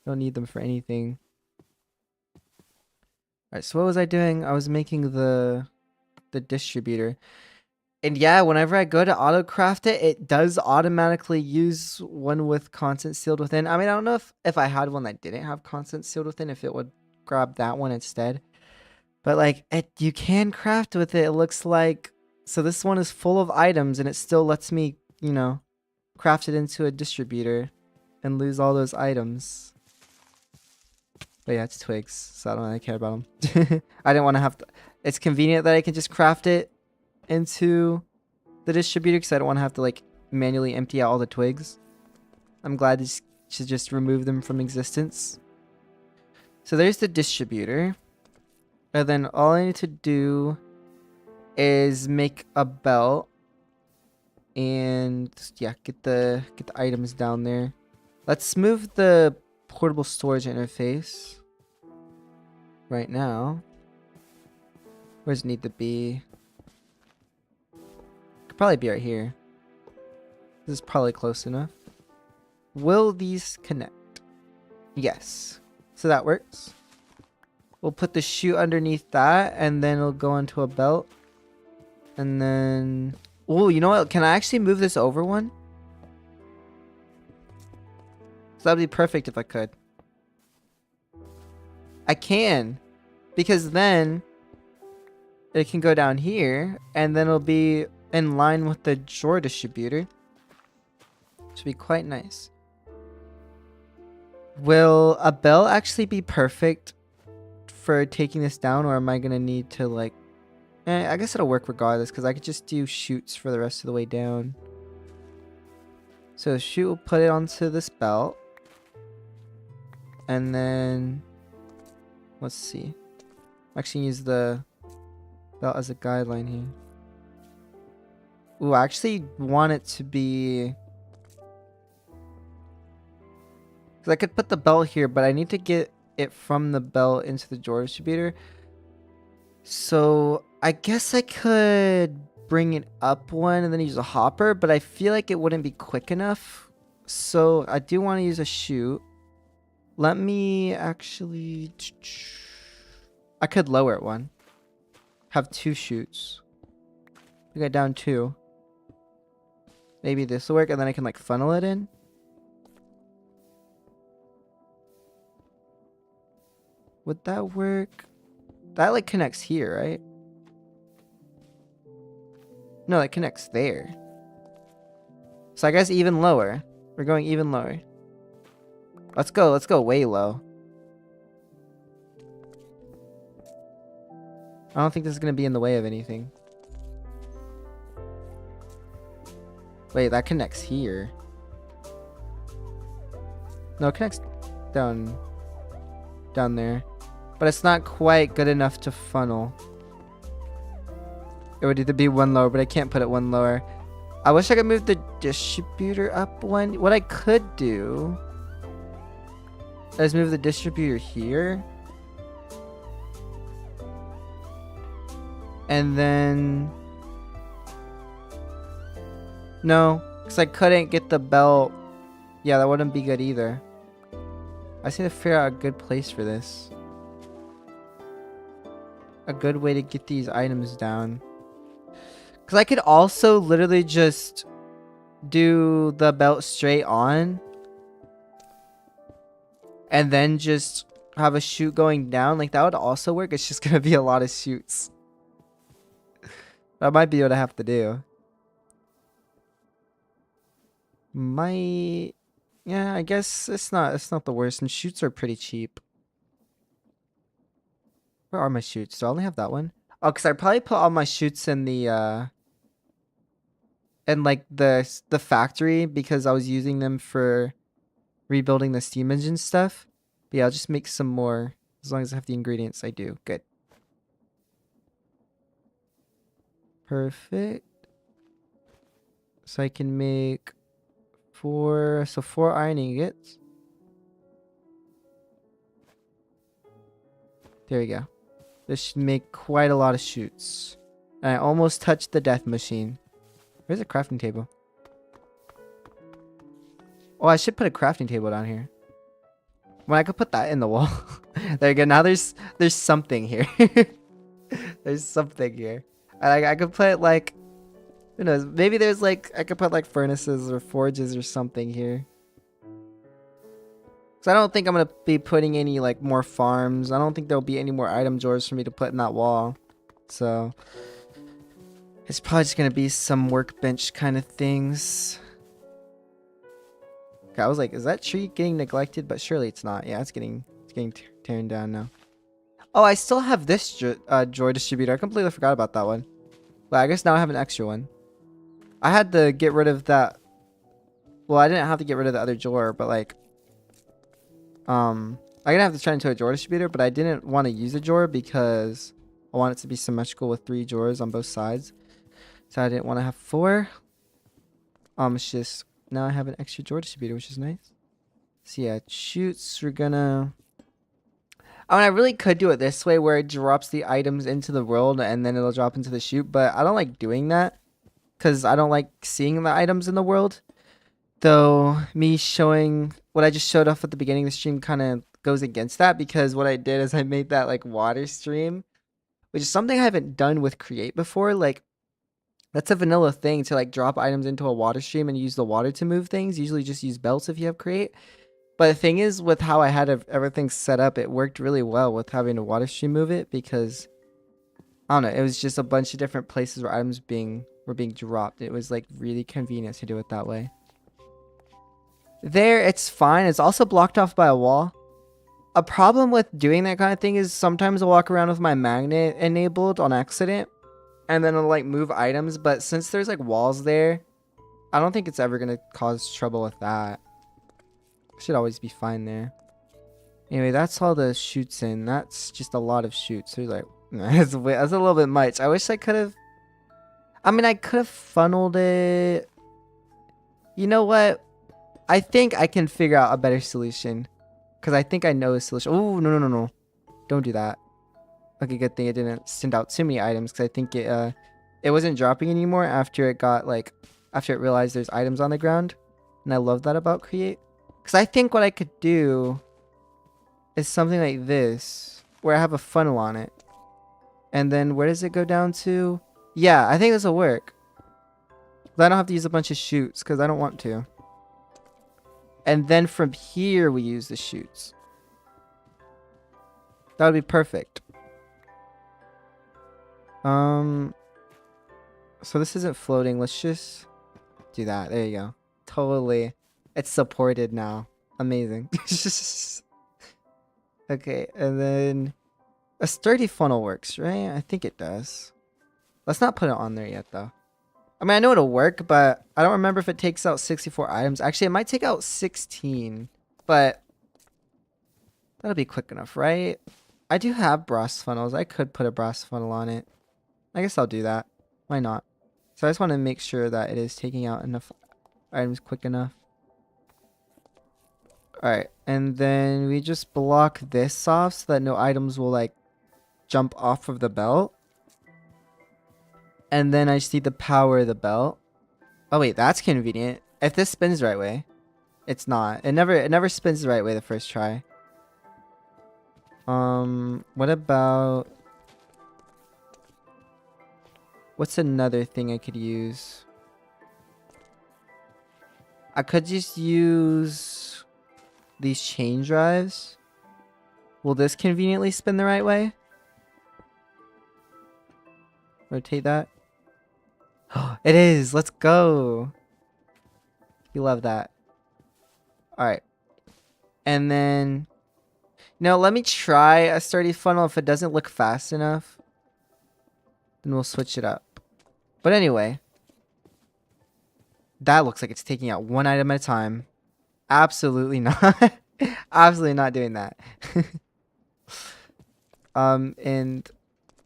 Don't need them for anything. Alright, so what was I doing? I was making the distributor. And yeah, whenever I go to auto-craft it, it does automatically use one with constant sealed within. I mean, I don't know if I had one that didn't have constant sealed within, if it would grab that one instead. But like, you can craft with it, it looks like. So this one is full of items and it still lets me, you know, craft it into a distributor and lose all those items. But yeah, it's twigs, so I don't really care about them. I didn't want to have to. It's convenient that I can just craft it into the distributor because I don't want to have to like manually empty out all the twigs. I'm glad to just remove them from existence. So there's the distributor. And then all I need to do is make a belt and yeah, get the items down there. Let's move the portable storage interface right now. Where does it need to be? Could probably be right here. This is probably close enough. Will these connect? Yes. So that works. We'll put the chute underneath that and then it'll go into a belt. And then, oh, you know what? Can I actually move this over one? So that'd be perfect if I could. I can, because then it can go down here and then it'll be in line with the drawer distributor. Should be quite nice. Will a belt actually be perfect for taking this down, or am I gonna need to like I guess it'll work regardless because I could just do chutes for the rest of the way down. So the chute will put it onto this belt. And then let's see. Actually use the belt as a guideline here. Ooh, I actually want it to be, because I could put the belt here, but I need to get it from the belt into the drawer distributor. So I guess I could bring it up one and then use a hopper, but I feel like it wouldn't be quick enough. So I do want to use a chute. Let me actually, I could lower it one. Have 2 chutes. We got down 2. Maybe this will work and then I can like funnel it in. Would that work? That like connects here, right? No, it connects there. So I guess even lower. We're going even lower. Let's go way low. I don't think this is gonna be in the way of anything. Wait, that connects here. No, it connects down there. But it's not quite good enough to funnel. It would either be one lower, but I can't put it one lower. I wish I could move the distributor up one. What I could do is move the distributor here. And then... No, because I couldn't get the belt. Yeah, that wouldn't be good either. I just need to figure out a good place for this. A good way to get these items down. Because I could also literally just do the belt straight on. And then just have a chute going down. Like, that would also work. It's just going to be a lot of chutes. That might be what I have to do. Yeah, I guess it's not the worst. And chutes are pretty cheap. Where are my chutes? Do I only have that one? Oh, because I probably put all my chutes in the like the factory because I was using them for rebuilding the steam engine stuff. But yeah, I'll just make some more as long as I have the ingredients. I do. Good. Perfect. So I can make 4 iron ingots. There we go. This should make quite a lot of chutes. And I almost touched the death machine. Where's the crafting table? Oh, I should put a crafting table down here. When I could put that in the wall. There you go. Now there's something here. There's something here. And I could put like, who knows? Maybe there's like, I could put like furnaces or forges or something here. So I don't think I'm going to be putting any like more farms. I don't think there'll be any more item drawers for me to put in that wall. So it's probably just going to be some workbench kind of things. Okay, I was like, is that tree getting neglected? But surely it's not. Yeah, it's getting torn down now. Oh, I still have this drawer distributor. I completely forgot about that one. But I guess now I have an extra one. I had to get rid of that. Well, I didn't have to get rid of the other drawer, but like, I'm gonna have to turn into a drawer distributor, but I didn't want to use a drawer because I want it to be symmetrical with 3 drawers on both sides. So I didn't want to have 4. It's just now I have an extra drawer distributor, which is nice. So yeah, chutes. We're gonna. I mean, I really could do it this way where it drops the items into the world and then it'll drop into the chute, but I don't like doing that because I don't like seeing the items in the world. Though me showing what I just showed off at the beginning of the stream kind of goes against that because what I did is I made that like water stream, which is something I haven't done with Create before. Like, that's a vanilla thing to like drop items into a water stream and use the water to move things. Usually just use belts if you have Create. But the thing is, with how I had everything set up, it worked really well with having a water stream move it because, I don't know, it was just a bunch of different places where items were being dropped. It was like really convenient to do it that way. There, it's fine. It's also blocked off by a wall. A problem with doing that kind of thing is sometimes I'll walk around with my magnet enabled on accident and then I'll like move items. But since there's like walls there, I don't think it's ever going to cause trouble with that. Should always be fine there. Anyway, that's all the chutes in. That's just a lot of chutes. So like, that's a little bit much. I wish I could have. I mean, I could have funneled it. You know what? I think I can figure out a better solution. Because I think I know a solution. Oh, no. Don't do that. Okay, good thing it didn't send out too many items. Because I think it wasn't dropping anymore after it realized there's items on the ground. And I love that about Create. Because I think what I could do is something like this. Where I have a funnel on it. And then where does it go down to? Yeah, I think this will work. But I don't have to use a bunch of chutes. Because I don't want to. And then from here we use the chutes. That would be perfect. So this isn't floating. Let's just do that. There you go. Totally. It's supported now. Amazing. Okay, and then a sturdy funnel works, right? I think it does. Let's not put it on there yet, though. I mean, I know it'll work, but I don't remember if it takes out 64 items. Actually, it might take out 16, but that'll be quick enough, right? I do have brass funnels. I could put a brass funnel on it. I guess I'll do that. Why not? So I just want to make sure that it is taking out enough items quick enough. Alright, and then we just block this off so that no items will like jump off of the belt. And then I just need to power the belt. Oh wait, that's convenient. If this spins the right way. It's not. It never spins the right way the first try. What about... What's another thing I could use? I could just use these chain drives. Will this conveniently spin the right way? Rotate that. It is. Let's go. You love that. Alright. And then... Now, let me try a sturdy funnel. If it doesn't look fast enough, then we'll switch it up. But anyway. That looks like it's taking out one item at a time. Absolutely not. Absolutely not doing that. And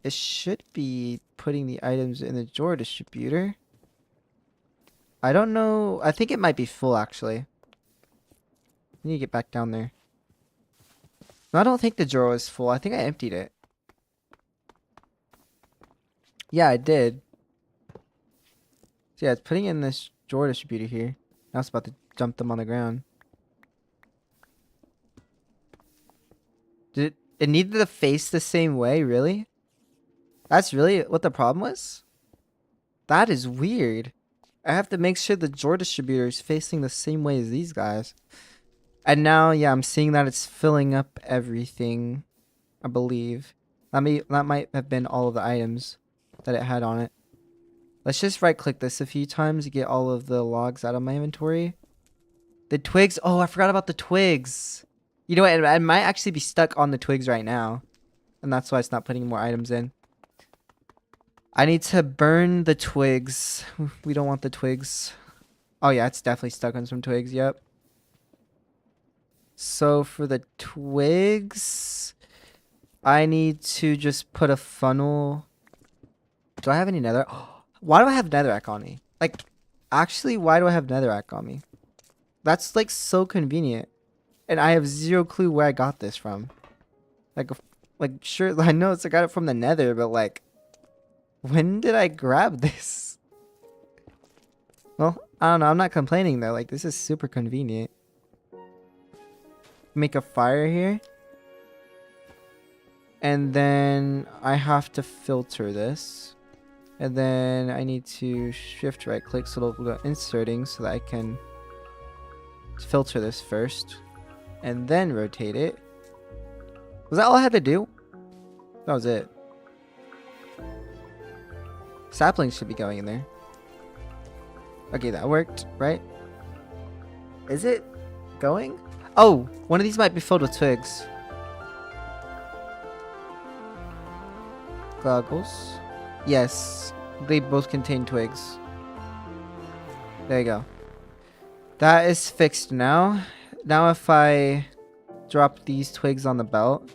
it should be putting the items in the drawer distributor. I don't know. I think it might be full, actually. I need to get back down there. No, I don't think the drawer is full. I think I emptied it. Yeah, I did. So yeah, it's putting in this drawer distributor here. Now it's about to jump them on the ground. Did it needed to face the same way, really? That's really what the problem was? That is weird. I have to make sure the drawer distributor is facing the same way as these guys. And now, yeah, I'm seeing that it's filling up everything, I believe. That might have been all of the items that it had on it. Let's just right-click this a few times to get all of the logs out of my inventory. The twigs. Oh, I forgot about the twigs. You know what? I might actually be stuck on the twigs right now. And that's why it's not putting more items in. I need to burn the twigs. We don't want the twigs. Oh, yeah, it's definitely stuck on some twigs. Yep. So for the twigs, I need to just put a funnel. Do I have any nether? Why do I have netherrack on me? Like, actually, why do I have netherrack on me? That's like so convenient. And I have zero clue where I got this from. Like sure, I know I got it from the nether, but like, when did I grab this? Well, I don't know. I'm not complaining though. Like, this is super convenient. Make a fire here. And then I have to filter this. And then I need to shift right click so it'll go inserting so that I can filter this first. And then rotate it. Was that all I had to do? That was it. Saplings should be going in there. Okay, that worked, right? Is it going? Oh, one of these might be filled with twigs. Goggles. Yes, they both contain twigs. There you go. That is fixed now. Now if I drop these twigs on the belt.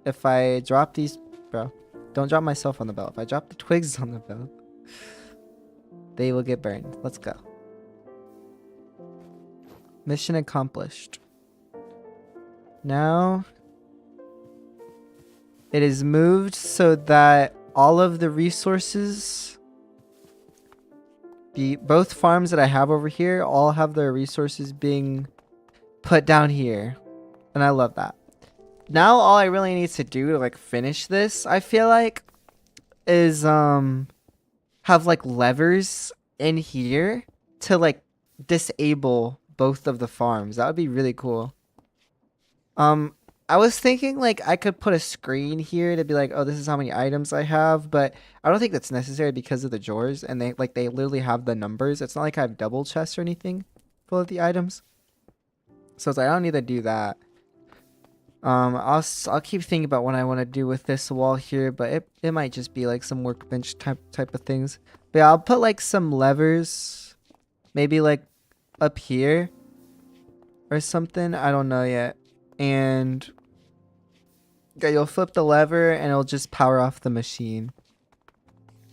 If I drop these... Bro, don't drop myself on the belt. If I drop the twigs on the belt, they will get burned. Let's go. Mission accomplished. Now it is moved so that all of the resources, both farms that I have over here, all have their resources being put down here. And I love that. Now all I really need to do to like finish this, I feel like, is have like levers in here to like disable both of the farms. That would be really cool. I was thinking like I could put a screen here to be like, oh, this is how many items I have, but I don't think that's necessary because of the drawers, and they literally have the numbers. It's not like I have double chests or anything full of the items. So it's like I don't need to do that. I'll keep thinking about what I want to do with this wall here, but it might just be like some workbench type of things. But yeah, I'll put like some levers, maybe like up here or something. I don't know yet. And yeah, you'll flip the lever and it'll just power off the machine.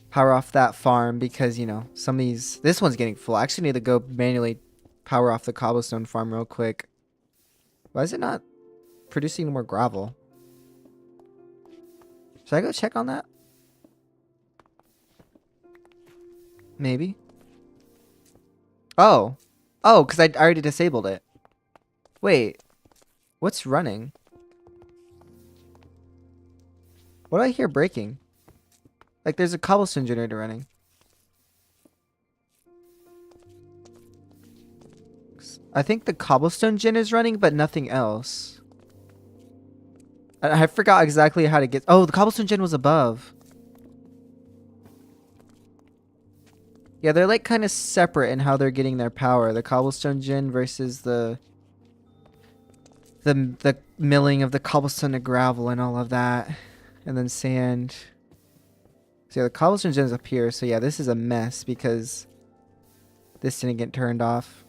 Power off that farm because, you know, some of these... This one's getting full. I actually need to go manually power off the cobblestone farm real quick. Why is it not producing more gravel? Should I go check on that? Maybe. Oh. Oh, because I already disabled it. Wait. What's running? What do I hear breaking? Like there's a cobblestone generator running. I think the cobblestone gen is running, but nothing else. I forgot exactly how to get... Oh, the cobblestone gen was above. Yeah, they're like kind of separate in how they're getting their power. The cobblestone gen versus the milling of the cobblestone to gravel and all of that. And then sand. So yeah, the cobblestone gen is up here. So yeah, this is a mess because this didn't get turned off.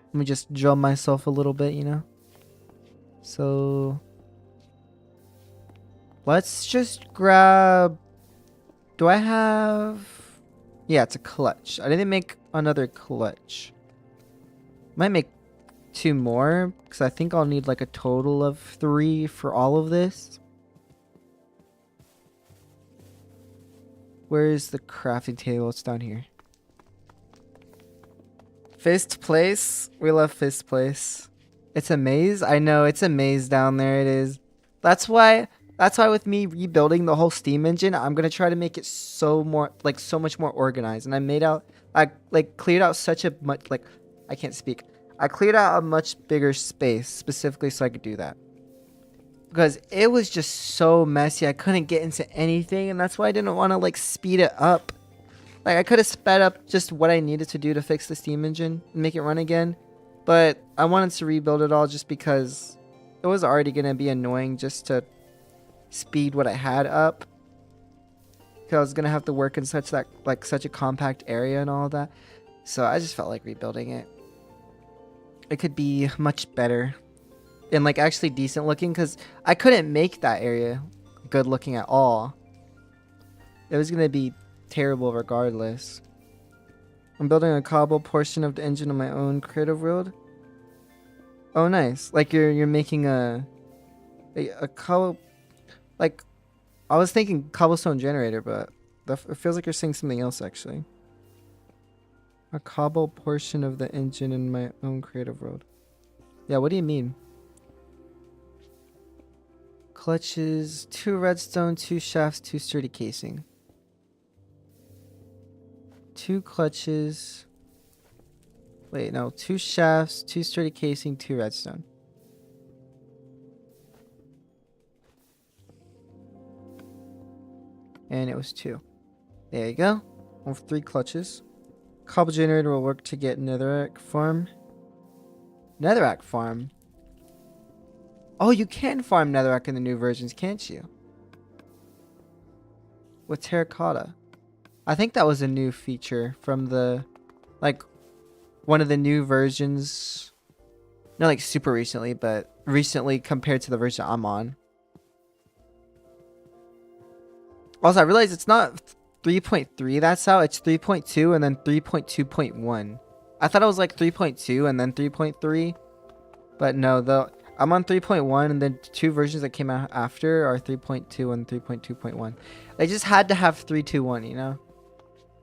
Let me just drill myself a little bit, you know? So let's just grab... Do I have... Yeah, it's a clutch. I didn't make another clutch. Might make 2 more because I think I'll need like a total of 3 for all of this. Where's the crafting table? It's down here. Fist place. We love Fist place. It's a maze. I know it's a maze down there. It is. That's why with me rebuilding the whole Steam engine, I'm gonna try to make it so much more organized. And I cleared out such a much I can't speak. I cleared out a much bigger space specifically so I could do that. Because it was just so messy. I couldn't get into anything, and that's why I didn't want to like speed it up. Like I could have sped up just what I needed to do to fix the Steam engine and make it run again. But I wanted to rebuild it all just because it was already gonna be annoying just to speed what I had up. Because I was gonna have to work in such a compact area and all of that. So I just felt like rebuilding it. It could be much better and like actually decent looking because I couldn't make that area good looking at all. It was gonna be terrible regardless. I'm building a cobble portion of the engine on my own creative world. Oh, nice. Like you're making a cobble. Like I was thinking cobblestone generator, but it feels like you're saying something else actually. A cobble portion of the engine in my own creative world. Yeah, what do you mean? Clutches, 2 redstone, 2 shafts, 2 sturdy casing. 2 clutches. Wait, no. 2 shafts, 2 sturdy casing, 2 redstone. And it was 2. There you go. 3 clutches. Cobble generator will work to get netherrack farm. Netherrack farm? Oh, you can farm netherrack in the new versions, can't you? With terracotta. I think that was a new feature from the, like, one of the new versions. Not like super recently, but recently compared to the version I'm on. Also, I realized it's not 3.3 that's out. It's 3.2 and then 3.2.1. I thought it was like 3.2 and then 3.3. But no, I'm on 3.1 and then 2 versions that came out after are 3.2 and 3.2.1. They just had to have 321, you know?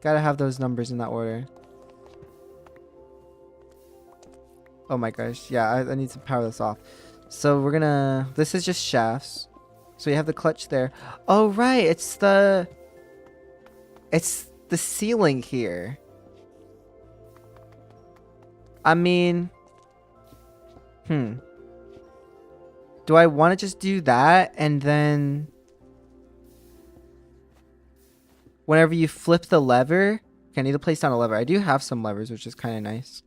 Gotta have those numbers in that order. Oh my gosh. Yeah, I need to power this off. So we're gonna... This is just shafts. So you have the clutch there. Oh, right. It's the ceiling here. I mean... Do I want to just do that and then... Whenever you flip the lever... Okay, I need to place down a lever. I do have some levers, which is kind of nice.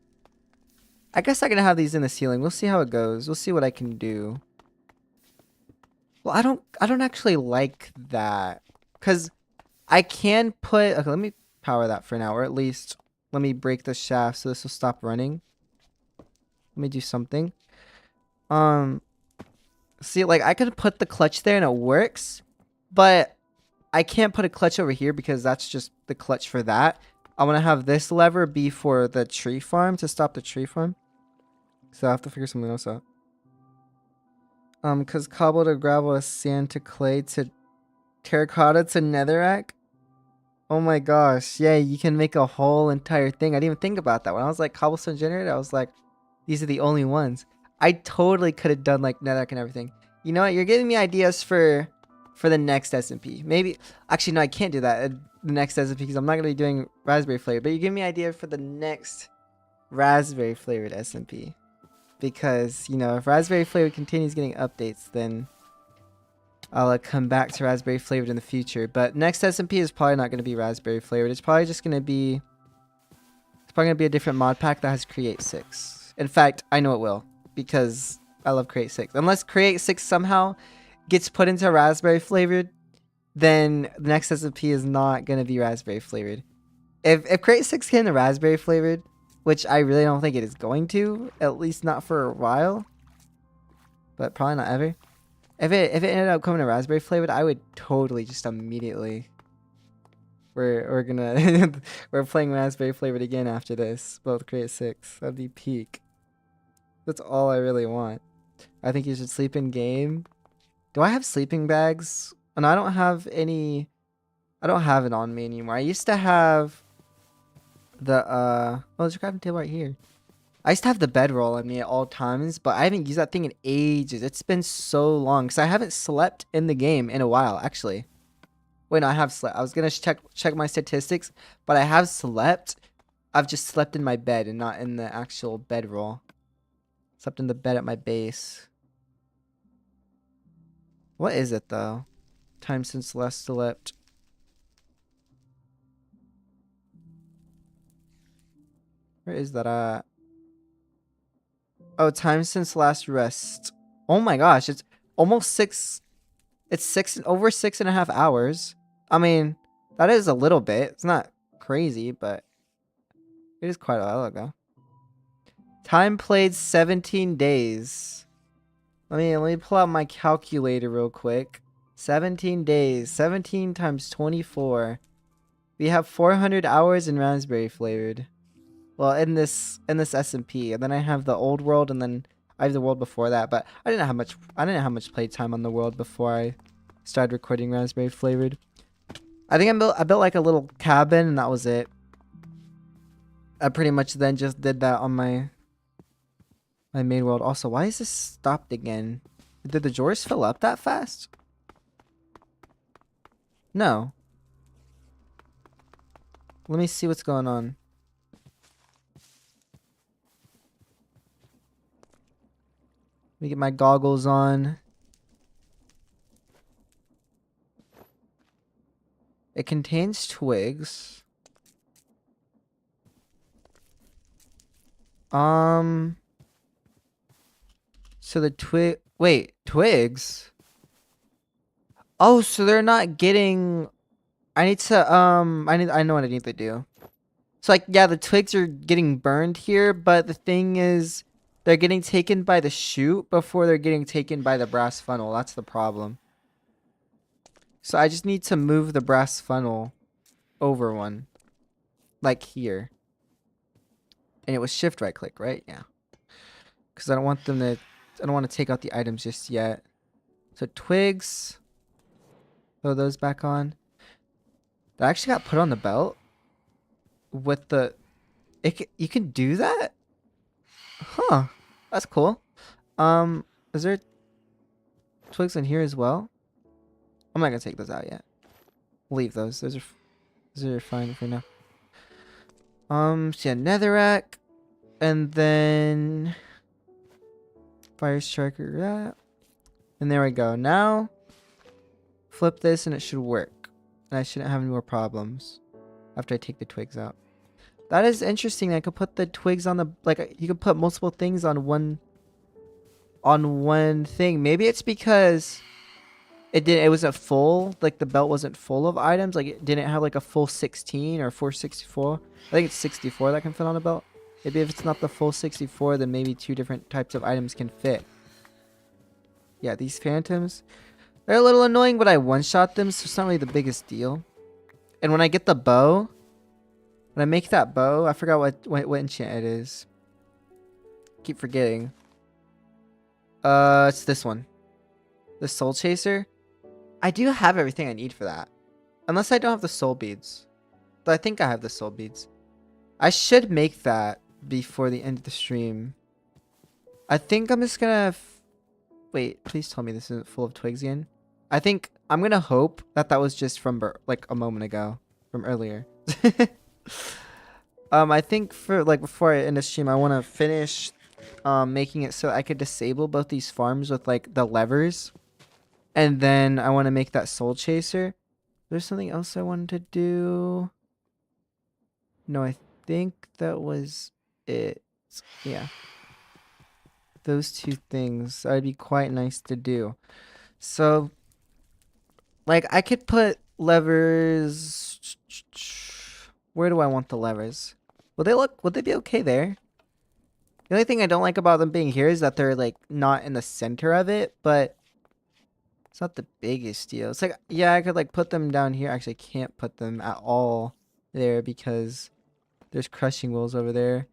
I guess I can have these in the ceiling. We'll see how it goes. We'll see what I can do. Well, I don't actually like that. Because I can put... Okay, let me power that for now. Or at least let me break the shaft so this will stop running. Let me do something. See, like, I could put the clutch there and it works. But I can't put a clutch over here because that's just the clutch for that. I want to have this lever be for the tree farm to stop the tree farm. So I have to figure something else out. Because cobble to gravel to sand to clay to terracotta to netherrack. Oh my gosh. Yeah, you can make a whole entire thing. I didn't even think about that. When I was like cobblestone generator, I was like, these are the only ones. I totally could have done like netherrack and everything. You know what? You're giving me ideas for the next SMP. Maybe, actually, no, I can't do that. The next SMP because I'm not going to be doing raspberry flavor. But you give me an idea for the next raspberry flavored SMP. Because, you know, if raspberry flavored continues getting updates, then I'll come back to raspberry flavored in the future. But next SMP is probably not going to be raspberry flavored. It's probably just going to be... It's probably going to be a different mod pack that has Create 6. In fact, I know it will. Because I love Create 6. Unless Create 6 somehow gets put into raspberry flavored, then the next SMP is not going to be raspberry flavored. If Create 6 get into raspberry flavored, which I really don't think it is going to, at least not for a while, but probably not ever. If it ended up coming to raspberry flavored, I would totally just immediately... We're gonna... we're playing raspberry flavored again after this, both Create 6. That'd be peak. That's all I really want. I think you should sleep in game. Do I have sleeping bags? And I don't have any... I don't have it on me anymore. I used to have the oh, there's a crafting table right here. I used to have the bedroll on me at all times, but I haven't used that thing in ages. It's been so long because I haven't slept in the game in a while, actually. Wait, no, I have slept. I was gonna check my statistics, but I have slept. I've just slept in my bed and not in the actual bedroll. Slept in the bed at my base. What is it though? Time since last slept. Where is that at? Oh, time since last rest. Oh my gosh, it's almost 6. It's over 6.5 hours. I mean, that is a little bit. It's not crazy, but it is quite a while ago. Time played 17 days. Let me pull out my calculator real quick. 17 days. 17 times 24. We have 400 hours in raspberry flavored. Well, in this SMP, and then I have the old world, and then I have the world before that. But I didn't have much playtime on the world before I started recording raspberry flavored. I think I built like a little cabin, and that was it. I pretty much then just did that on my main world. Also, why is this stopped again? Did the drawers fill up that fast? No. Let me see what's going on. Let me get my goggles on. It contains twigs. So the wait, twigs? Oh, so they're not getting... I need to, I know what I need to do. So, like, yeah, the twigs are getting burned here, but the thing is, they're getting taken by the chute before they're getting taken by the brass funnel. That's the problem. So I just need to move the brass funnel over one. Like here. And it was shift right click, right? Yeah. Because I don't want to take out the items just yet. So twigs. Throw those back on. That actually got put on the belt. With the... You can do that? Huh. That's cool. Is there twigs in here as well? I'm not gonna take those out yet. Leave those. Those are fine for now. So yeah, netherrack. And then... fire striker, that. And there we go. Now, flip this and it should work. And I shouldn't have any more problems after I take the twigs out. That is interesting. I could put the twigs on the, like, you could put multiple things on one thing. Maybe it's because it wasn't full, like the belt wasn't full of items, like it didn't have like a full 16 or 464. I think it's 64 that can fit on a belt. Maybe if it's not the full 64, then maybe 2 different types of items can fit. Yeah, these phantoms, they're a little annoying, but I one-shot them, so it's not really the biggest deal. And when I get the bow, when I make that bow, I forgot what enchant it is. Keep forgetting. It's this one. The Soul Chaser. I do have everything I need for that. Unless I don't have the soul beads. But I think I have the soul beads. I should make that before the end of the stream. I think I'm just gonna... Wait, please tell me this isn't full of twigs again. I think I'm gonna hope that that was just from like a moment ago. From earlier. I think for like before I end the stream, I want to finish making it so I could disable both these farms with like the levers. And then I want to make that Soul Chaser. There's something else I wanted to do. No, I think that was it. Yeah. Those 2 things. That'd be quite nice to do. So, like, I could put levers. Where do I want the levers? Would they be okay there? The only thing I don't like about them being here is that they're, like, not in the center of it, but it's not the biggest deal. It's like, yeah, I could like put them down here. Actually, I can't put them at all there because there's crushing wheels over there.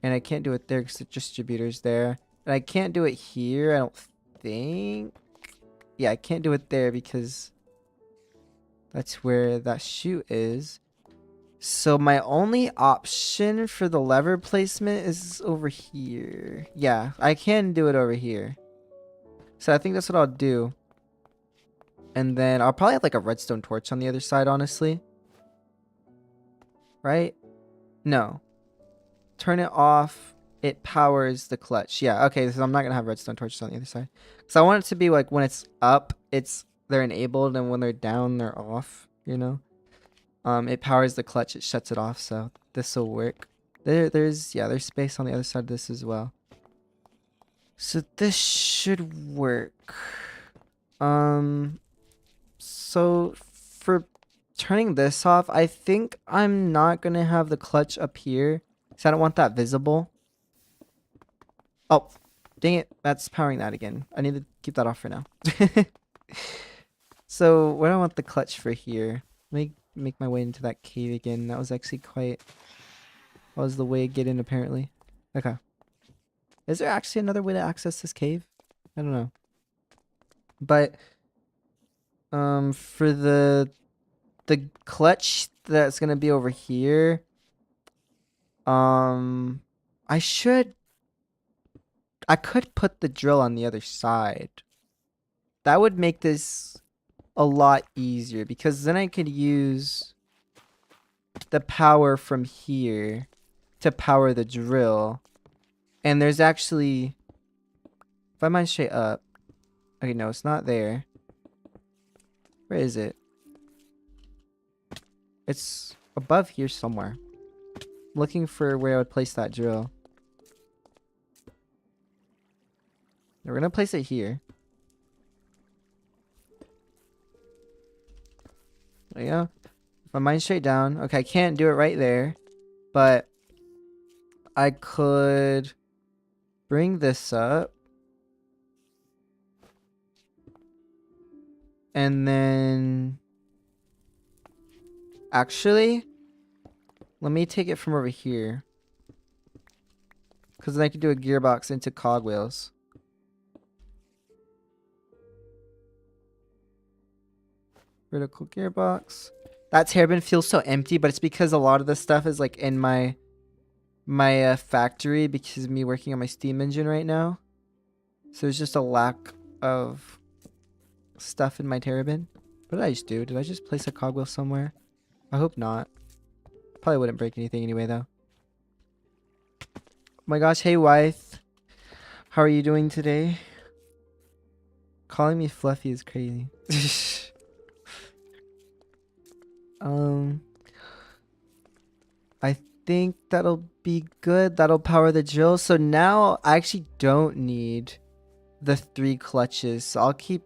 And I can't do it there because the distributor's there. And I can't do it here, I don't think. Yeah, I can't do it there because that's where that chute is. So my only option for the lever placement is over here. Yeah, I can do it over here. So I think that's what I'll do. And then I'll probably have like a redstone torch on the other side, honestly. Right? No. Turn it off. It powers the clutch. Yeah, okay, so I'm not going to have redstone torches on the other side. So I want it to be like when it's up, they're enabled, and when they're down, they're off, you know? It powers the clutch, it shuts it off, so this will work. There's space on the other side of this as well. So this should work. So for turning this off, I think I'm not going to have the clutch up here, because I don't want that visible. Oh, dang it. That's powering that again. I need to keep that off for now. So where do I want the clutch for here? Let me make my way into that cave again. That was actually that was the way to get in apparently. Okay. Is there actually another way to access this cave? I don't know. But for the clutch that's gonna be over here, I could put the drill on the other side. That would make this a lot easier because then I could use the power from here to power the drill. And there's actually, if I mine straight up, okay, no, it's not there. Where is it? It's above here somewhere. I'm looking for where I would place that drill. We're gonna place it here. There you go. If I mine straight down. Okay, I can't do it right there. But I could bring this up. And then... Actually, let me take it from over here. Because then I can do a gearbox into cogwheels. Vertical gearbox. That tearbin feels so empty, but it's because a lot of the stuff is like in my factory because of me working on my steam engine right now. So there's just a lack of stuff in my tearbin. What did I just do? Did I just place a cogwheel somewhere? I hope not. Probably wouldn't break anything anyway though. Oh my gosh, hey wife. How are you doing today? Calling me Fluffy is crazy. I think that'll be good. That'll power the drill. So now I actually don't need the 3 clutches. So I'll keep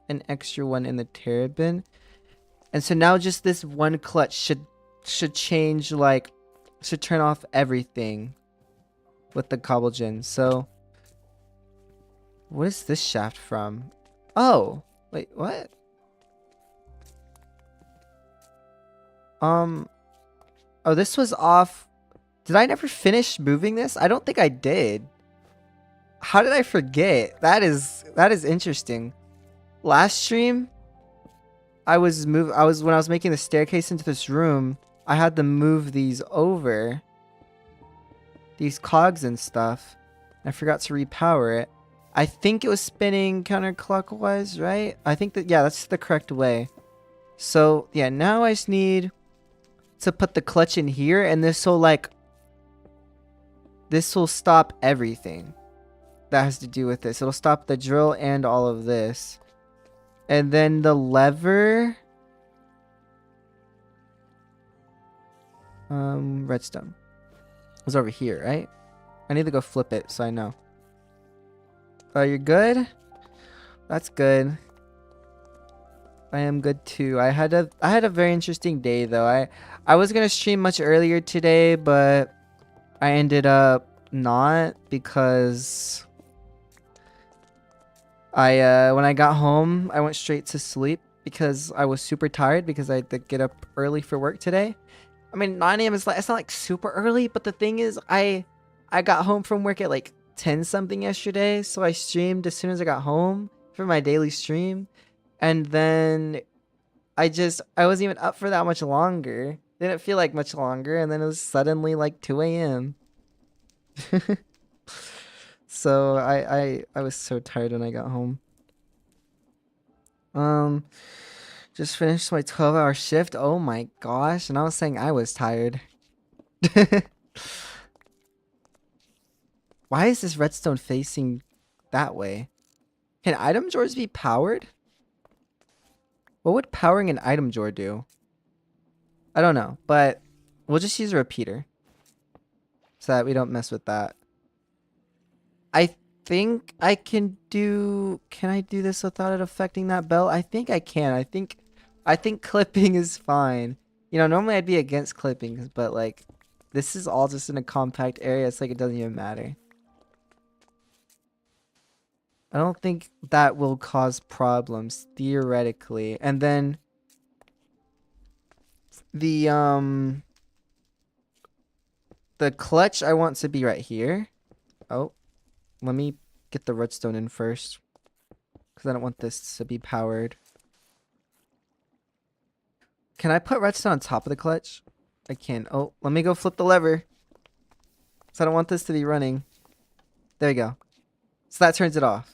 an extra one in the terrabin. And so now just this one clutch should change, like, should turn off everything with the cobble gen. So what is this shaft from? Oh, wait, what? Oh, this was off. Did I never finish moving this? I don't think I did. How did I forget? That is interesting. Last stream, when I was making the staircase into this room, I had to move these over. These cogs and stuff. I forgot to repower it. I think it was spinning counterclockwise, right? I think that, yeah, that's the correct way. So, yeah, now I just need to put the clutch in here, and this will stop everything that has to do with this. It'll stop the drill and all of this. And then the lever, redstone is over here, right? I need to go flip it so I know. Oh, you're good? That's good. I am good too. I had a very interesting day though. I was gonna stream much earlier today, but I ended up not, because when I got home, I went straight to sleep because I was super tired because I had to get up early for work today. I mean, 9 a.m. is like, it's not like super early, but the thing is, I got home from work at like 10 something yesterday, so I streamed as soon as I got home for my daily stream, and then I wasn't even up for that much longer. Didn't feel like much longer, and then it was suddenly like 2 a.m. So I was so tired when I got home. Just finished my 12-hour shift. Oh my gosh, and I was saying I was tired. Why is this redstone facing that way? Can item drawers be powered? What would powering an item drawer do? I don't know, but we'll just use a repeater so that we don't mess with that. I think I can I do this without it affecting that belt? I think I can. I think clipping is fine. You know, normally I'd be against clipping, but like, this is all just in a compact area. It's like it doesn't even matter. I don't think that will cause problems, theoretically. And then the clutch I want to be right here. Oh, let me get the redstone in first, because I don't want this to be powered. Can I put redstone on top of the clutch? I can. Oh, let me go flip the lever, so I don't want this to be running. There you go. So that turns it off.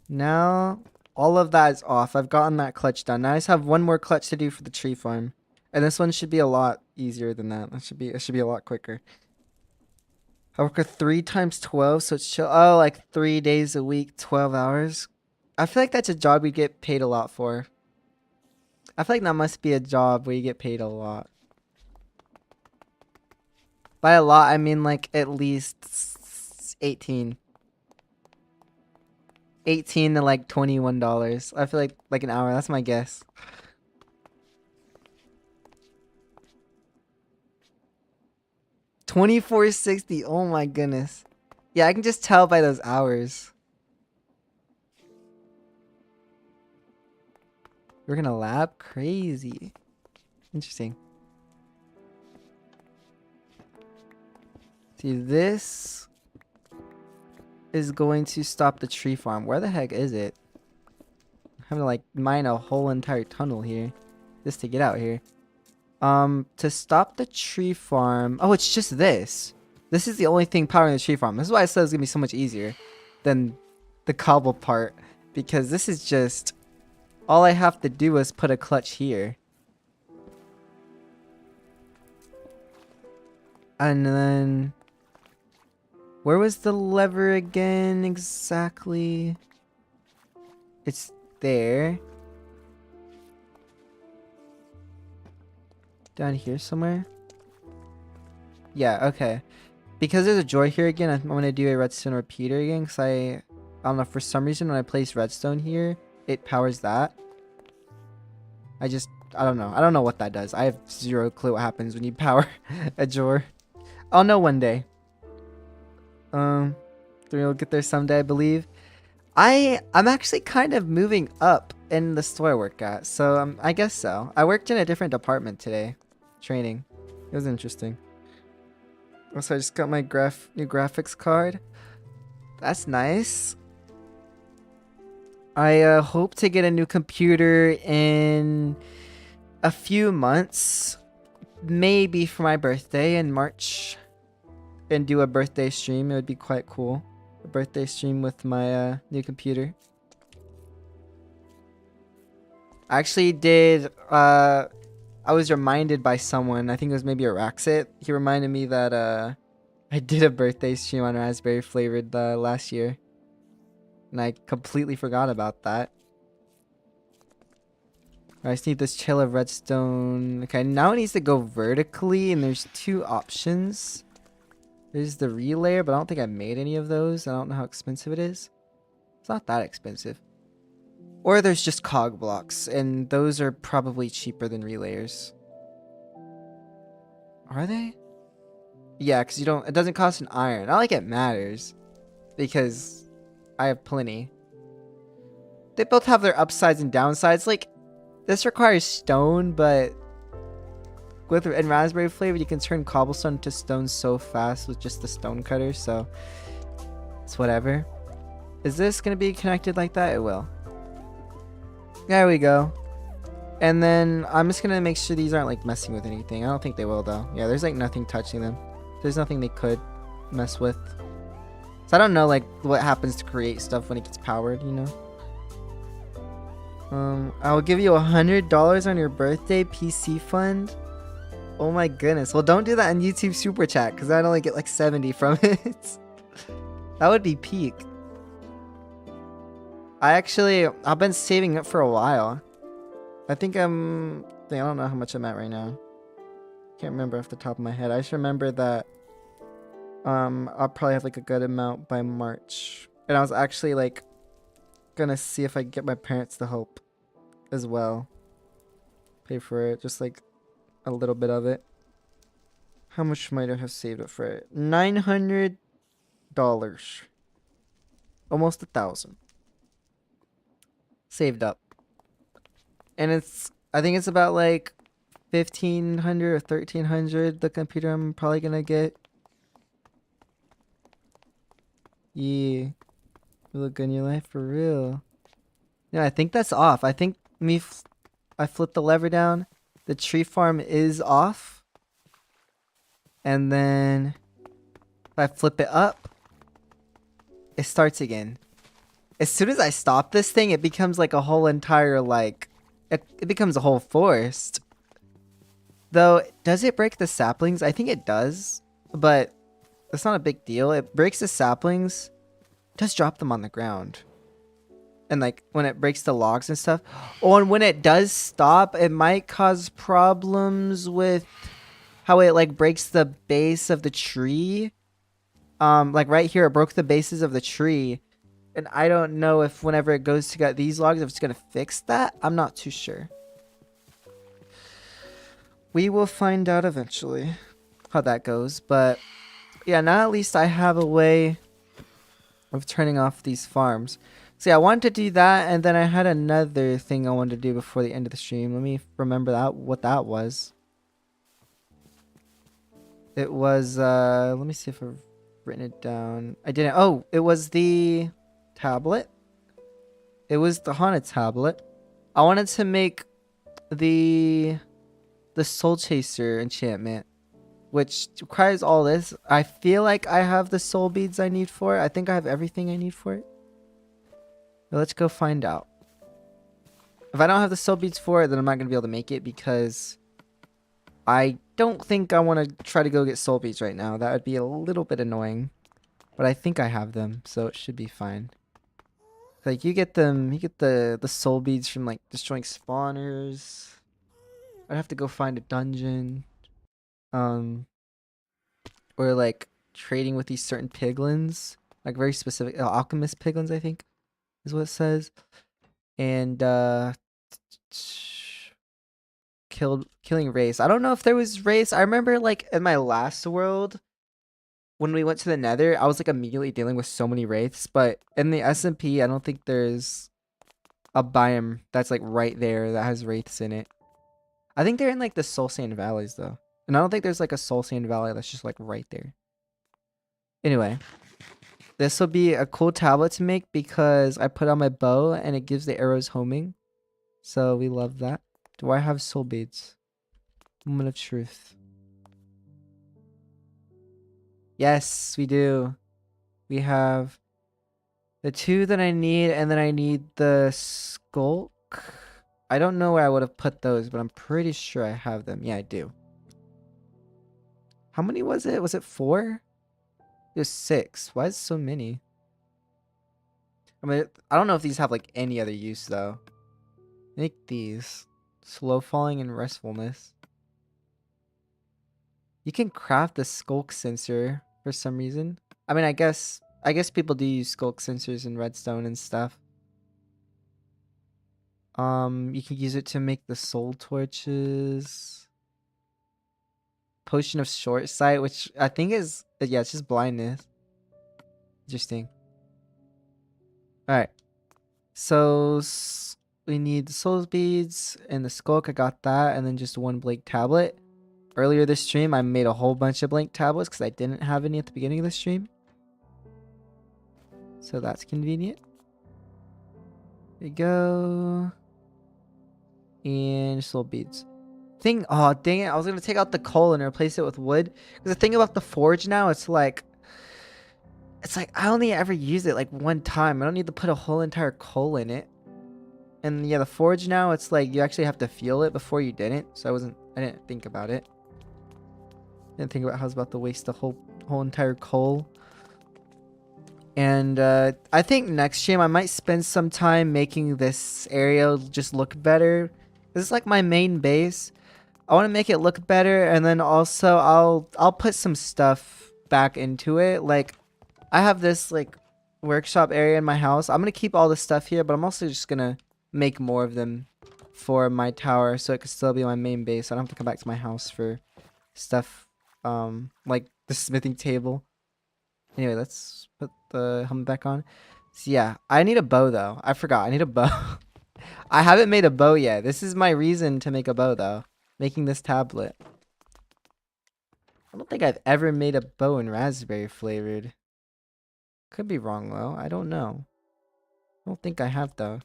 Now all of that is off. I've gotten that clutch done. Now I just have one more clutch to do for the tree farm, and this one should be a lot easier than that. It should be a lot quicker. I work with 3 times 12, so it's like 3 days a week, 12 hours. I feel like that's a job we get paid a lot for. I feel like that must be a job where you get paid a lot. By a lot, I mean like at least 18. 18 to like $21. I feel like an hour. That's my guess. $24.60. Oh my goodness. Yeah, I can just tell by those hours. We're gonna lab? Crazy. Interesting. See, this is going to stop the tree farm. Where the heck is it? I'm having to like mine a whole entire tunnel here just to get out here. To stop the tree farm. Oh, it's just this. This is the only thing powering the tree farm. This is why I said it's gonna be so much easier than the cobble part, because this is just all I have to do is put a clutch here. And then where was the lever again exactly? It's there. Down here somewhere? Yeah, okay. Because there's a joy here again, I'm going to do a redstone repeater again. Because I don't know, for some reason when I place redstone here, it powers that. I don't know. I don't know what that does. I have zero clue what happens when you power a drawer. I'll know one day. We'll get there someday, I believe. I'm actually kind of moving up in the store I work at, so I guess so. I worked in a different department today, training. It was interesting. Also, I just got my new graphics card. That's nice. I hope to get a new computer in a few months, maybe for my birthday in March, and do a birthday stream. It would be quite cool. A birthday stream with my new computer. I actually did, I was reminded by someone, I think it was maybe a Raxit. He reminded me that I did a birthday stream on Raspberry Flavoured last year. And I completely forgot about that. I just need this chell of redstone. Okay, now it needs to go vertically, and there's two options. There's the relayer, but I don't think I made any of those. I don't know how expensive it is. It's not that expensive. Or there's just cog blocks, and those are probably cheaper than relayers. Are they? Yeah, because it doesn't cost an iron. Not like it matters, because I have plenty. They both have their upsides and downsides. Like, this requires stone, but in Raspberry Flavoured, you can turn cobblestone into stone so fast with just the stone cutter, so it's whatever. Is this going to be connected like that? It will. There we go. And then I'm just going to make sure these aren't like messing with anything. I don't think they will though. Yeah, there's like nothing touching them. There's nothing they could mess with. So I don't know like what happens to create stuff when it gets powered, you know? I'll give you $100 on your birthday PC fund. Oh my goodness. Well, don't do that on YouTube Super Chat because I'd only get like 70 from it. That would be peak. I've been saving up for a while. I don't know how much I'm at right now. Can't remember off the top of my head. I just remember that I'll probably have like a good amount by March. And I was actually like gonna see if I can get my parents to help as well. Pay for it, just like a little bit of it. How much might I have saved up for it? $900. Almost 1,000. Saved up. And I think it's about like 1,500 or 1,300 the computer I'm probably gonna get. Yeah. You look good in your life for real. Yeah, I think that's off. I think I flipped the lever down. The tree farm is off. And then if I flip it up, it starts again. As soon as I stop this thing, it becomes like a whole entire like it becomes a whole forest. Though, does it break the saplings? I think it does, but that's not a big deal. It breaks the saplings, it does drop them on the ground. And like when it breaks the logs and stuff. Oh, and when it does stop, it might cause problems with how it like breaks the base of the tree. Like right here, it broke the bases of the tree. And I don't know if whenever it goes to get these logs, if it's going to fix that. I'm not too sure. We will find out eventually how that goes. But yeah, now at least I have a way of turning off these farms. So yeah, I wanted to do that. And then I had another thing I wanted to do before the end of the stream. Let me remember what that was. It was, let me see if I've written it down. I didn't. Oh, it was the tablet. It was the haunted tablet. I wanted to make the soul chaser enchantment, which requires all this. I feel like I have the soul beads I need for it. I think I have everything I need for it. But let's go find out. If I don't have the soul beads for it, then I'm not going to be able to make it because I don't think I want to try to go get soul beads right now. That would be a little bit annoying. But I think I have them, so it should be fine. Like, you get the soul beads from, like, destroying spawners. I'd have to go find a dungeon. Or like trading with these certain piglins, like very specific alchemist piglins, I think is what it says. And killing race. I don't know if there was race. I remember like in my last world when we went to the Nether, I was like immediately dealing with so many wraiths, but in the SMP, I don't think there's a biome that's like right there that has wraiths in it. I think they're in like the Soul Sand valleys though. And I don't think there's like a Soul Sand valley that's just like right there. Anyway, this will be a cool tablet to make because I put on my bow and it gives the arrows homing. So we love that. Do I have soul beads? Moment of truth. Yes, we do. We have the 2 that I need, and then I need the skulk. I don't know where I would have put those, but I'm pretty sure I have them. Yeah, I do. How many was it? Was it 4? It was 6. Why is it so many? I mean, I don't know if these have like any other use though. Make these. Slow falling and restfulness. You can craft the skulk sensor for some reason. I mean, I guess people do use skulk sensors in redstone and stuff. You can use it to make the soul torches. Potion of short sight, which I think is, yeah, it's just blindness. Interesting. Alright. So we need the soul beads and the skulk. I got that, and then just 1 blank tablet. Earlier this stream, I made a whole bunch of blank tablets because I didn't have any at the beginning of the stream. So that's convenient. There you go. And soul beads. Oh, dang it. I was going to take out the coal and replace it with wood. Because the thing about the forge now, it's like I only ever use it like 1 time. I don't need to put a whole entire coal in it. And yeah, the forge now, it's like you actually have to feel it before you didn't. So I didn't think about it. Didn't think about how I was about to waste the whole entire coal. And I think next stream I might spend some time making this area just look better. This is like my main base. I want to make it look better, and then also I'll put some stuff back into it. Like I have this like workshop area in my house. I'm gonna keep all the stuff here, but I'm also just gonna make more of them for my tower so it could still be my main base. I don't have to come back to my house for stuff like the smithing table. Anyway, let's put the helmet back on. So yeah, I need a bow though. I forgot. I need a bow. I haven't made a bow yet. This is my reason to make a bow though. Making this tablet. I don't think I've ever made a bow in Raspberry Flavored. Could be wrong though. I don't know. I don't think I have though.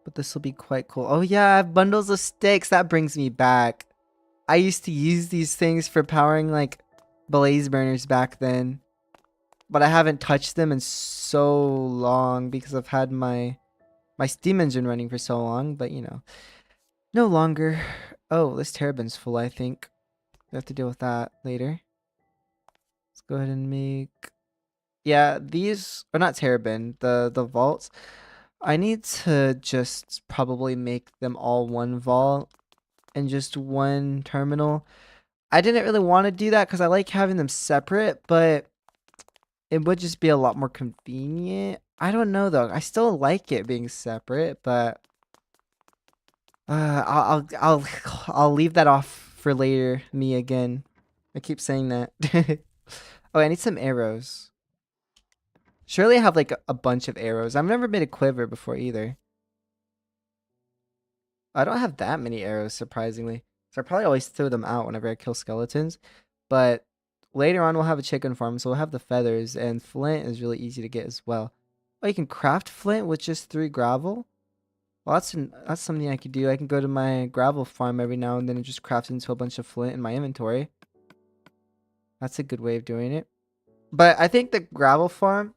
But this will be quite cool. Oh yeah, I have bundles of sticks. That brings me back. I used to use these things for powering like blaze burners back then. But I haven't touched them in so long because I've had my steam engine running for so long. But you know, no longer. Oh, this terabin's full, I think. We have to deal with that later. Let's go ahead and make... Yeah, these are not terabin. The vaults. I need to just probably make them all 1 vault and just 1 terminal. I didn't really want to do that because I like having them separate, but it would just be a lot more convenient. I don't know though. I still like it being separate, but I'll leave that off for later. Me again. I keep saying that. Oh, I need some arrows. Surely I have like a bunch of arrows. I've never made a quiver before either. I don't have that many arrows, surprisingly. So I probably always throw them out whenever I kill skeletons. But later on we'll have a chicken farm, so we'll have the feathers, and flint is really easy to get as well. Oh, you can craft flint with just 3 gravel? Well, that's something I could do. I can go to my gravel farm every now and then and just craft into a bunch of flint in my inventory. That's a good way of doing it. But I think the gravel farm...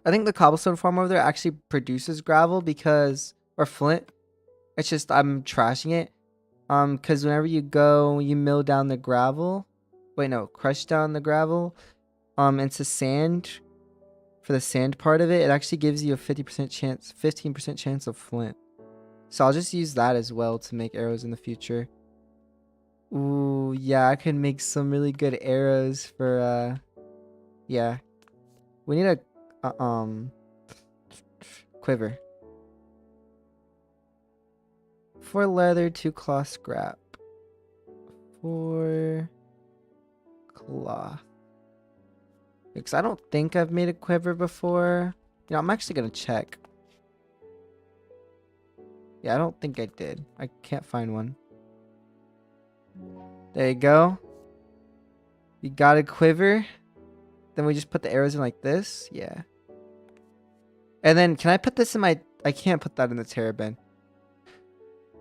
I think the cobblestone farm over there actually produces gravel because... Or flint. It's just I'm trashing it. Because whenever you go, you mill down the gravel. Wait, no. Crush down the gravel. Into sand. For the sand part of it, it actually gives you a 50% chance, 15% chance of flint. So I'll just use that as well to make arrows in the future. Ooh, yeah, I can make some really good arrows for, yeah. We need a, quiver. 4 leather, 2 cloth scrap. 4 cloth. Because I don't think I've made a quiver before. You know, I'm actually gonna check. Yeah, I don't think I did. I can't find one. There you go. You got a quiver. Then we just put the arrows in like this. Yeah. And then can I put this in my... I can't put that in the terrabin.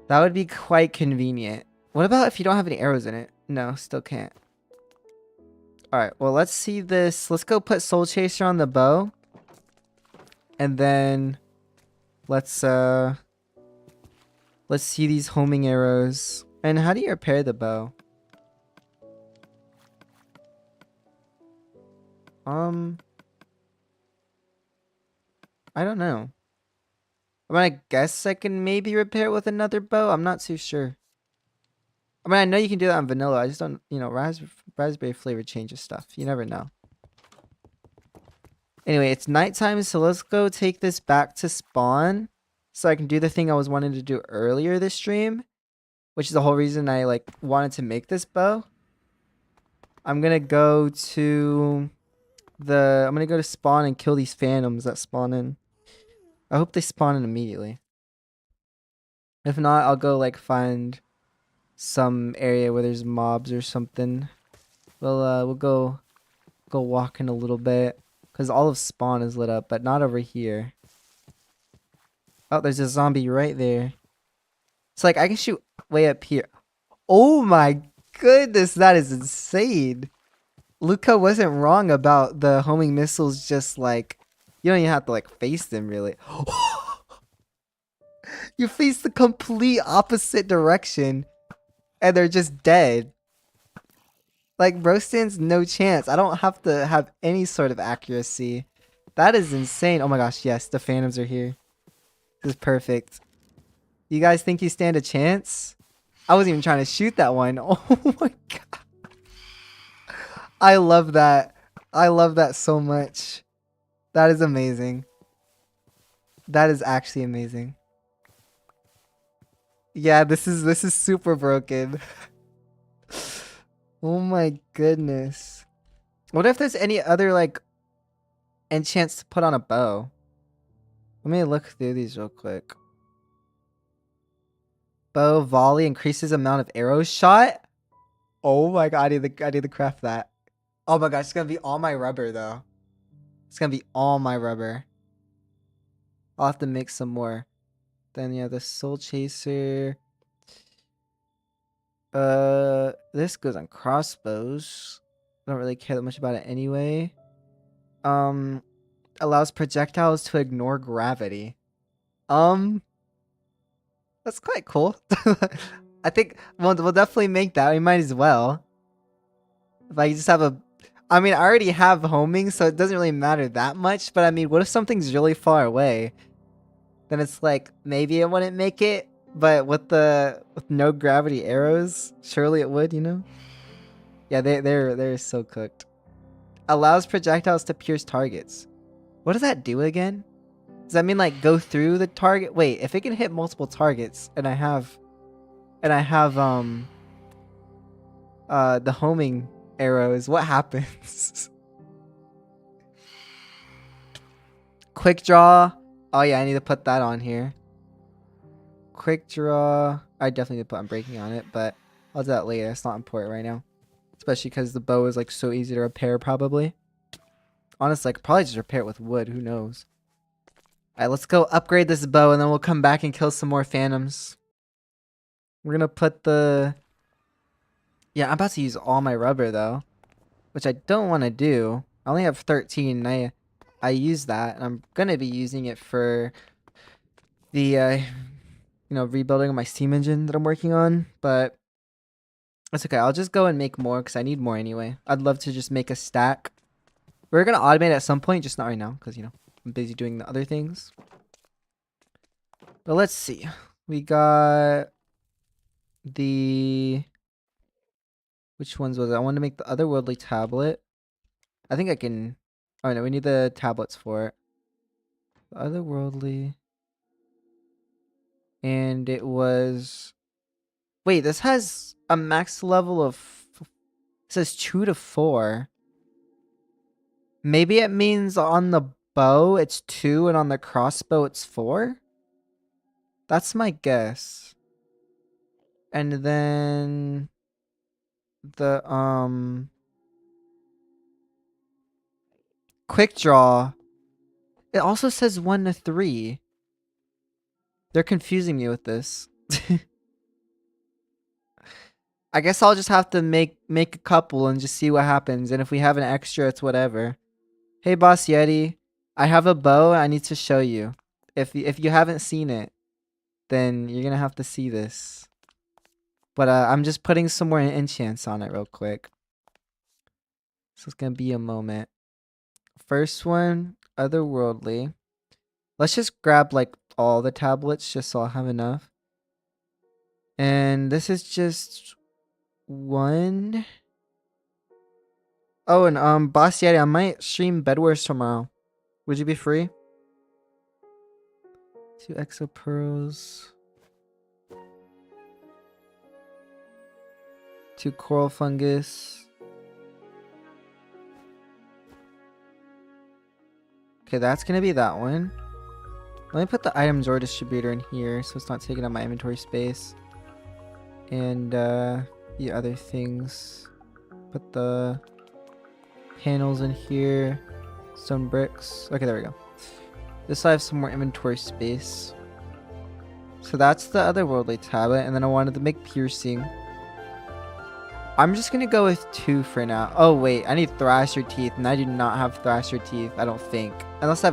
That would be quite convenient. What about if you don't have any arrows in it? No, still can't. Alright, well, let's see this. Let's go put Soul Chaser on the bow. And then let's see these homing arrows. And how do you repair the bow? I don't know. I mean, I guess I can maybe repair it with another bow. I'm not too sure. I mean, I know you can do that on vanilla. I just don't, you know, raspberry flavor changes stuff. You never know. Anyway, it's nighttime, so let's go take this back to spawn so I can do the thing I was wanting to do earlier this stream, which is the whole reason I like wanted to make this bow. I'm gonna go to spawn and kill these phantoms that spawn in. I hope they spawn in immediately. If not, I'll go like find some area where there's mobs or something. We'll go walk in a little bit because all of spawn is lit up, but not over here. Oh, there's a zombie right there. It's like I can shoot way up here. Oh my goodness, that is insane. Luca wasn't wrong about the homing missiles. Just like you don't even have to like face them really. You face the complete opposite direction and they're just dead. Like, bro stands no chance. I don't have to have any sort of accuracy. That is insane. Oh my gosh, yes, the phantoms are here. This is perfect. You guys think you stand a chance? I wasn't even trying to shoot that one. Oh my god. I love that. I love that so much. That is amazing. That is actually amazing. Yeah, this is super broken. Oh my goodness. What if there's any other like enchants to put on a bow? Let me look through these real quick. Bow volley increases amount of arrows shot. Oh my god, I need to craft that. Oh my gosh, it's gonna be all my rubber though. It's gonna be all my rubber. I'll have to make some more. Then yeah, the Soul Chaser. This goes on crossbows. I don't really care that much about it anyway. Allows projectiles to ignore gravity. That's quite cool. I think we'll definitely make that. We might as well. If I just have a... I mean, I already have homing, so it doesn't really matter that much. But I mean, what if something's really far away? Then it's like, maybe it wouldn't make it. But with no gravity arrows, surely it would, you know? Yeah, they're so cooked. Allows projectiles to pierce targets. What does that do again? Does that mean like go through the target? Wait, if it can hit multiple targets and I have the homing arrows, what happens? Quick draw. Oh yeah, I need to put that on here. Quick draw. I definitely need to put unbreaking on it, but I'll do that later. It's not important right now. Especially because the bow is like so easy to repair probably. Honestly, I could probably just repair it with wood. Who knows? Alright, let's go upgrade this bow and then we'll come back and kill some more phantoms. We're gonna put the... Yeah, I'm about to use all my rubber though. Which I don't want to do. I only have 13 and I use that. And I'm gonna be using it for the... you know, rebuilding my steam engine that I'm working on, but that's okay. I'll just go and make more because I need more anyway. I'd love to just make a stack. We're going to automate at some point, just not right now because, you know, I'm busy doing the other things. But let's see. We got the... Which ones was it? I want to make the otherworldly tablet. I think I can... Oh no, we need the tablets for it. The otherworldly... And it was... Wait, this has a max level of... It says 2 to 4. Maybe it means on the bow it's 2 and on the crossbow it's 4? That's my guess. And then... The, quick draw. It also says 1 to 3. They're confusing me with this. I guess I'll just have to make a couple and just see what happens. And if we have an extra, it's whatever. Hey, Boss Yeti. I have a bow I need to show you. If you haven't seen it, then you're going to have to see this. But I'm just putting some more enchants on it real quick. So it's going to be a moment. First one, otherworldly. Let's just grab like all the tablets just so I'll have enough. And this is just one. Oh, and Boss Yeti, I might stream Bed Wars tomorrow. Would you be free? 2 exo pearls. 2 coral fungus. Okay, that's gonna be that one. Let me put the item drawer distributor in here so it's not taking up my inventory space. And the other things. Put the panels in here. Stone bricks. Okay, there we go. This I have some more inventory space. So that's the otherworldly tablet, and then I wanted to make piercing. I'm just gonna go with 2 for now. Oh wait, I need Thrasher teeth, and I do not have Thrasher teeth, I don't think. Unless I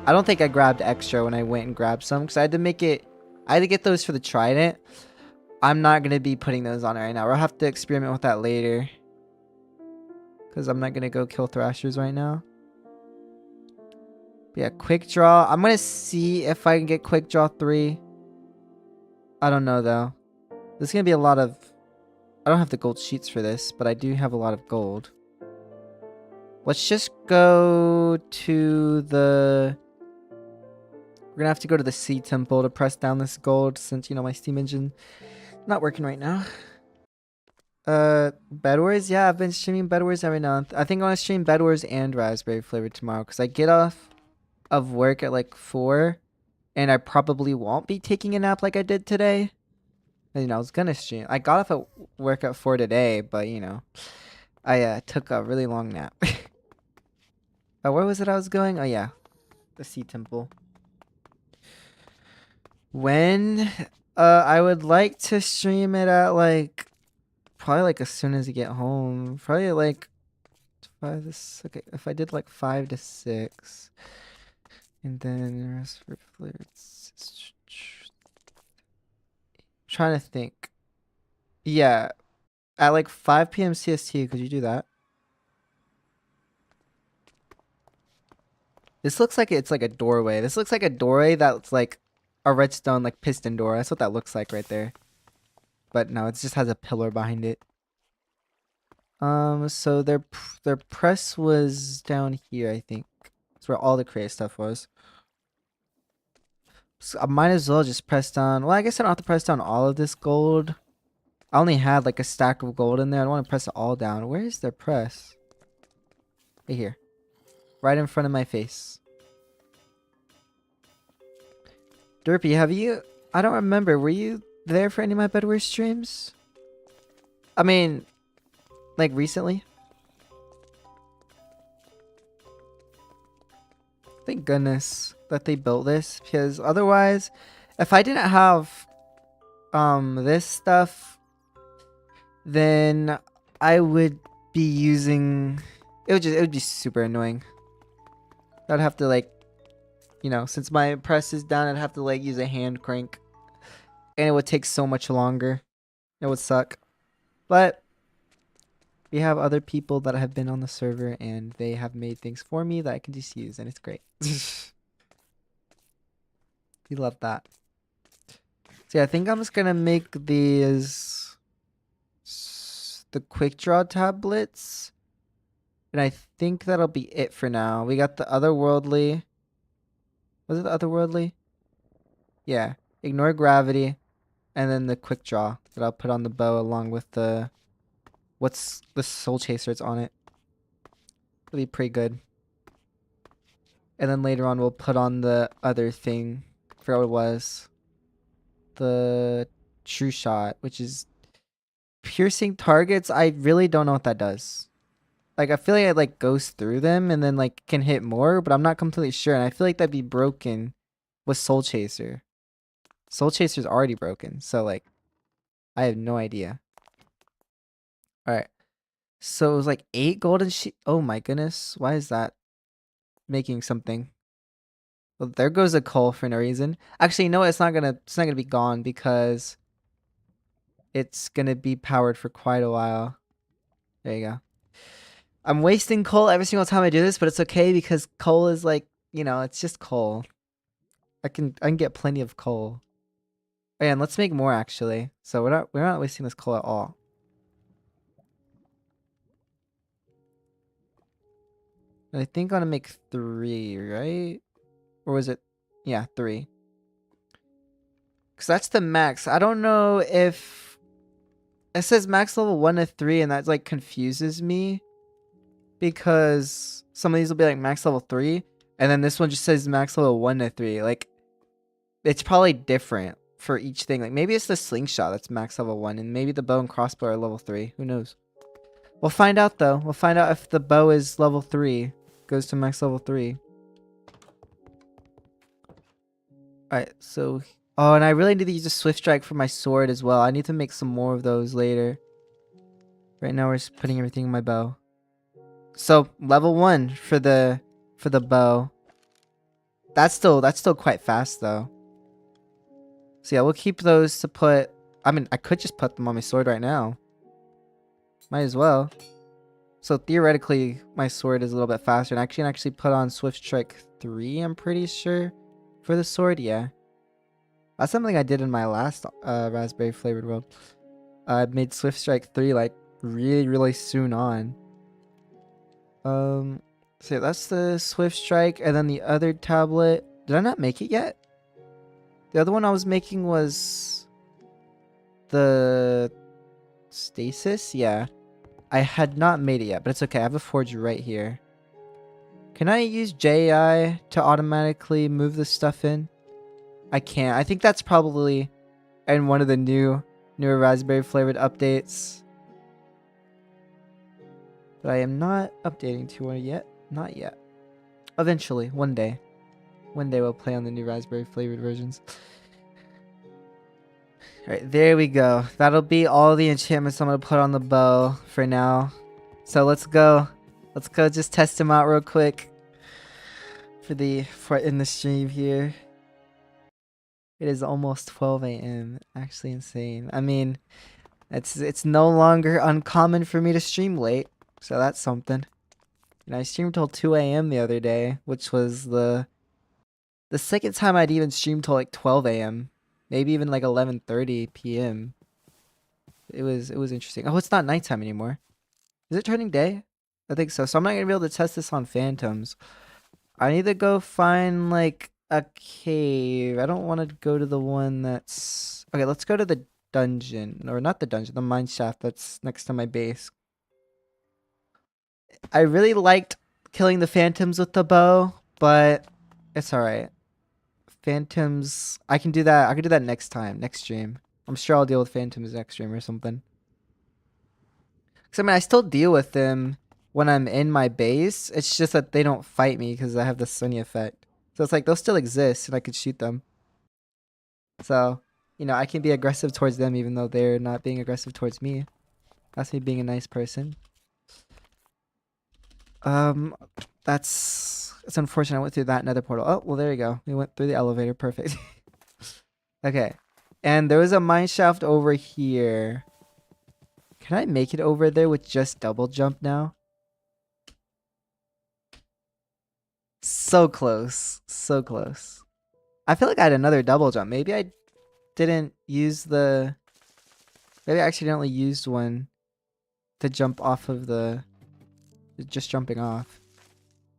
don't think I grabbed extra when I went and grabbed some, because I had to make it... I had to get those for the trident. I'm not gonna be putting those on right now. We'll have to experiment with that later. Because I'm not gonna go kill Thrashers right now. But yeah, quick draw. I'm gonna see if I can get quick draw 3. I don't know though. There's gonna be a lot of... I don't have the gold sheets for this, but I do have a lot of gold. Let's just go to the... We're gonna have to go to the Sea Temple to press down this gold since, you know, my Steam engine not working right now. Bed Wars? Yeah, I've been streaming Bed Wars every now and I think I'm gonna stream Bed Wars and Raspberry Flavoured tomorrow because I get off of work at like 4 and I probably won't be taking a nap like I did today. You know, I was gonna stream. I got off at work at 4 today, but you know, I took a really long nap. Where was it I was going? Oh yeah, the Sea Temple. When I would like to stream it at like probably like as soon as you get home. Probably like 5 to 6. Okay, if I did like 5 to 6, and then Raspberry Flavoured. Trying to think. Yeah, at like 5 p.m. CST. Could you do that? This looks like it's like a doorway. This looks like a doorway that's like a redstone like piston door. That's what that looks like right there. But no, it just has a pillar behind it. So their press was down here, I think. That's where all the creative stuff was. So I might as well just press down. Well, I guess I don't have to press down all of this gold. I only had like a stack of gold in there. I don't want to press it all down. Where is their press? Right here. Right in front of my face. Derpy, have you... I don't remember. Were you there for any of my Bedwars streams? I mean, like recently? Thank goodness that they built this, because otherwise, if I didn't have this stuff, then I would be using... It would be super annoying. I'd have to like, you know, since my press is down, I'd have to like use a hand crank. And it would take so much longer. It would suck. But we have other people that have been on the server and they have made things for me that I can just use, and it's great. We love that. So yeah, I think I'm just gonna make these the quick draw tablets. And I think that'll be it for now. We got the otherworldly. Was it the otherworldly? Yeah. Ignore gravity. And then the quick draw that I'll put on the bow along with the what's the soul chaser it's on it. It'll be pretty good. And then later on we'll put on the other thing. I forgot what it was. The true shot, which is piercing targets. I really don't know what that does. Like I feel like it like goes through them and then like can hit more, but I'm not completely sure. And I feel like that'd be broken with Soul Chaser. Soul Chaser's already broken, so like I have no idea. Alright. So it was like 8 golden sheep. Oh my goodness. Why is that making something? Well, there goes a coal for no reason. Actually, no, it's not gonna be gone because it's gonna be powered for quite a while. There you go. I'm wasting coal every single time I do this, but it's okay because coal is like, you know, it's just coal. I can get plenty of coal. Oh, yeah, and let's make more actually. So we're not wasting this coal at all. I think I'm gonna make 3, right? Or was it? Yeah, 3. Cause that's the max. I don't know if it says max level 1 to 3, and that like confuses me because some of these will be like max level 3, and then this one just says max level 1 to 3. Like it's probably different for each thing. Like maybe it's the slingshot that's max level 1, and maybe the bow and crossbow are level 3. Who knows? We'll find out though. We'll find out if the bow is level 3, goes to max level 3. Alright, so oh, and I really need to use a swift strike for my sword as well. I need to make some more of those later. Right now we're just putting everything in my bow. So level 1 for the bow. That's still quite fast though. So yeah, we'll keep those to put. I mean, I could just put them on my sword right now. Might as well. So theoretically, my sword is a little bit faster, and I can actually put on Swift Strike 3. I'm pretty sure for the sword. Yeah, that's something I did in my last Raspberry Flavored World. I made Swift Strike 3 like really soon on. So yeah, that's the Swift Strike, and then the other tablet. Did I not make it yet? The other one I was making was the Stasis. Yeah, I had not made it yet, but it's okay. I have a forge right here. Can I use JI to automatically move this stuff in? I can't. I think that's probably in one of the newer Raspberry Flavored updates. But I am not updating to one yet. Not yet. Eventually, one day. One day we'll play on the new Raspberry Flavored versions. Alright, there we go. That'll be all the enchantments I'm going to put on the bow for now. So let's go. Let's go just test them out real quick. For in the stream here. It is almost 12 a.m. Actually insane. I mean, it's no longer uncommon for me to stream late. So that's something. And I streamed till 2 a.m. the other day, which was the second time I'd even streamed till like 12 a.m. Maybe even like 11:30 p.m. It was interesting. Oh, it's not nighttime anymore. Is it turning day? I think so. So I'm not gonna be able to test this on phantoms. I need to go find like a cave. I don't want to go to the one that's okay. Let's go to the dungeon, or not the dungeon, the mine shaft that's next to my base. I really liked killing the phantoms with the bow, but it's alright. Phantoms, I can do that. I can do that next time, next stream. I'm sure I'll deal with phantoms next stream or something. Cause I mean, I still deal with them when I'm in my base. It's just that they don't fight me because I have the sunny effect. So it's like they'll still exist and I could shoot them. So, you know, I can be aggressive towards them even though they're not being aggressive towards me. That's me being a nice person. It's unfortunate I went through that nether portal. Oh, well, there you go. We went through the elevator. Perfect. Okay. And there was a mine shaft over here. Can I make it over there with just double jump now? So close. So close. I feel like I had another double jump. Maybe I didn't use the... Maybe I accidentally used one to jump off of the... Just jumping off.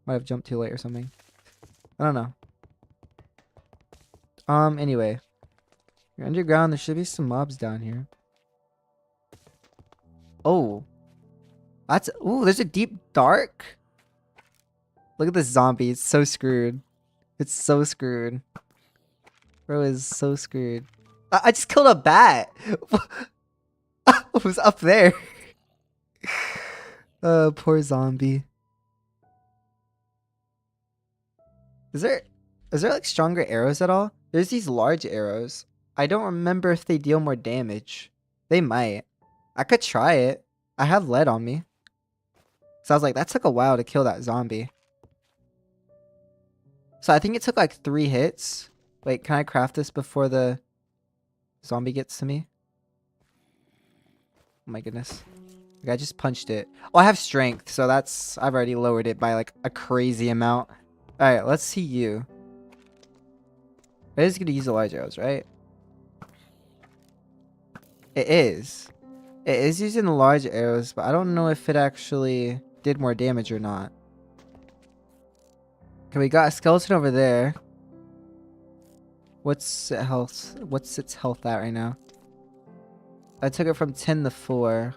Might have jumped too late or something. I don't know. Anyway. You're underground. There should be some mobs down here. Oh. That's... Ooh, there's a deep dark. Look at this zombie. It's so screwed. It's so screwed. Bro is so screwed. I just killed a bat. It was up there. Poor zombie. Is there like stronger arrows at all? There's these large arrows. I don't remember if they deal more damage. They might. I could try it. I have lead on me. So I was like, that took a while to kill that zombie. So I think it took like 3 hits. Wait, can I craft this before the zombie gets to me? Oh my goodness. Like I just punched it. Oh, I have strength, so that's... I've already lowered it by like a crazy amount. Alright, let's see you. It is going to use the large arrows, right? It is. It is using the large arrows, but I don't know if it actually did more damage or not. Okay, we got a skeleton over there. What's its health? What's its health at right now? I took it from 10 to 4.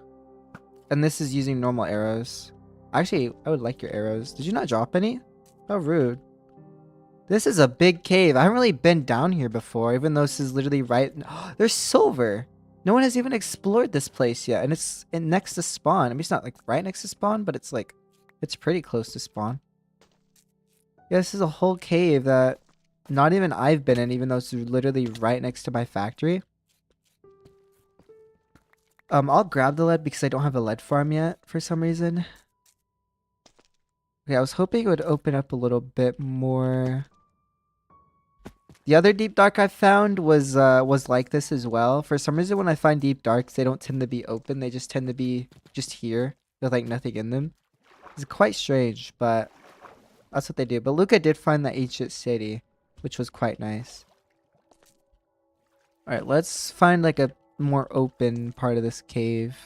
And this is using normal arrows. Actually, I would like your arrows. Did you not drop any? How rude. This is a big cave. I haven't really been down here before, even though this is literally right... There's silver. No one has even explored this place yet. And it's next to spawn. I mean, it's not like right next to spawn, but it's like... It's pretty close to spawn. Yeah, this is a whole cave that not even I've been in, even though it's literally right next to my factory. I'll grab the lead because I don't have a lead farm yet for some reason. Okay, I was hoping it would open up a little bit more. The other deep dark I found was like this as well. For some reason, when I find deep darks, they don't tend to be open. They just tend to be just here with like nothing in them. It's quite strange, but that's what they do. But Luca did find the ancient city, which was quite nice. All right, let's find like a more open part of this cave.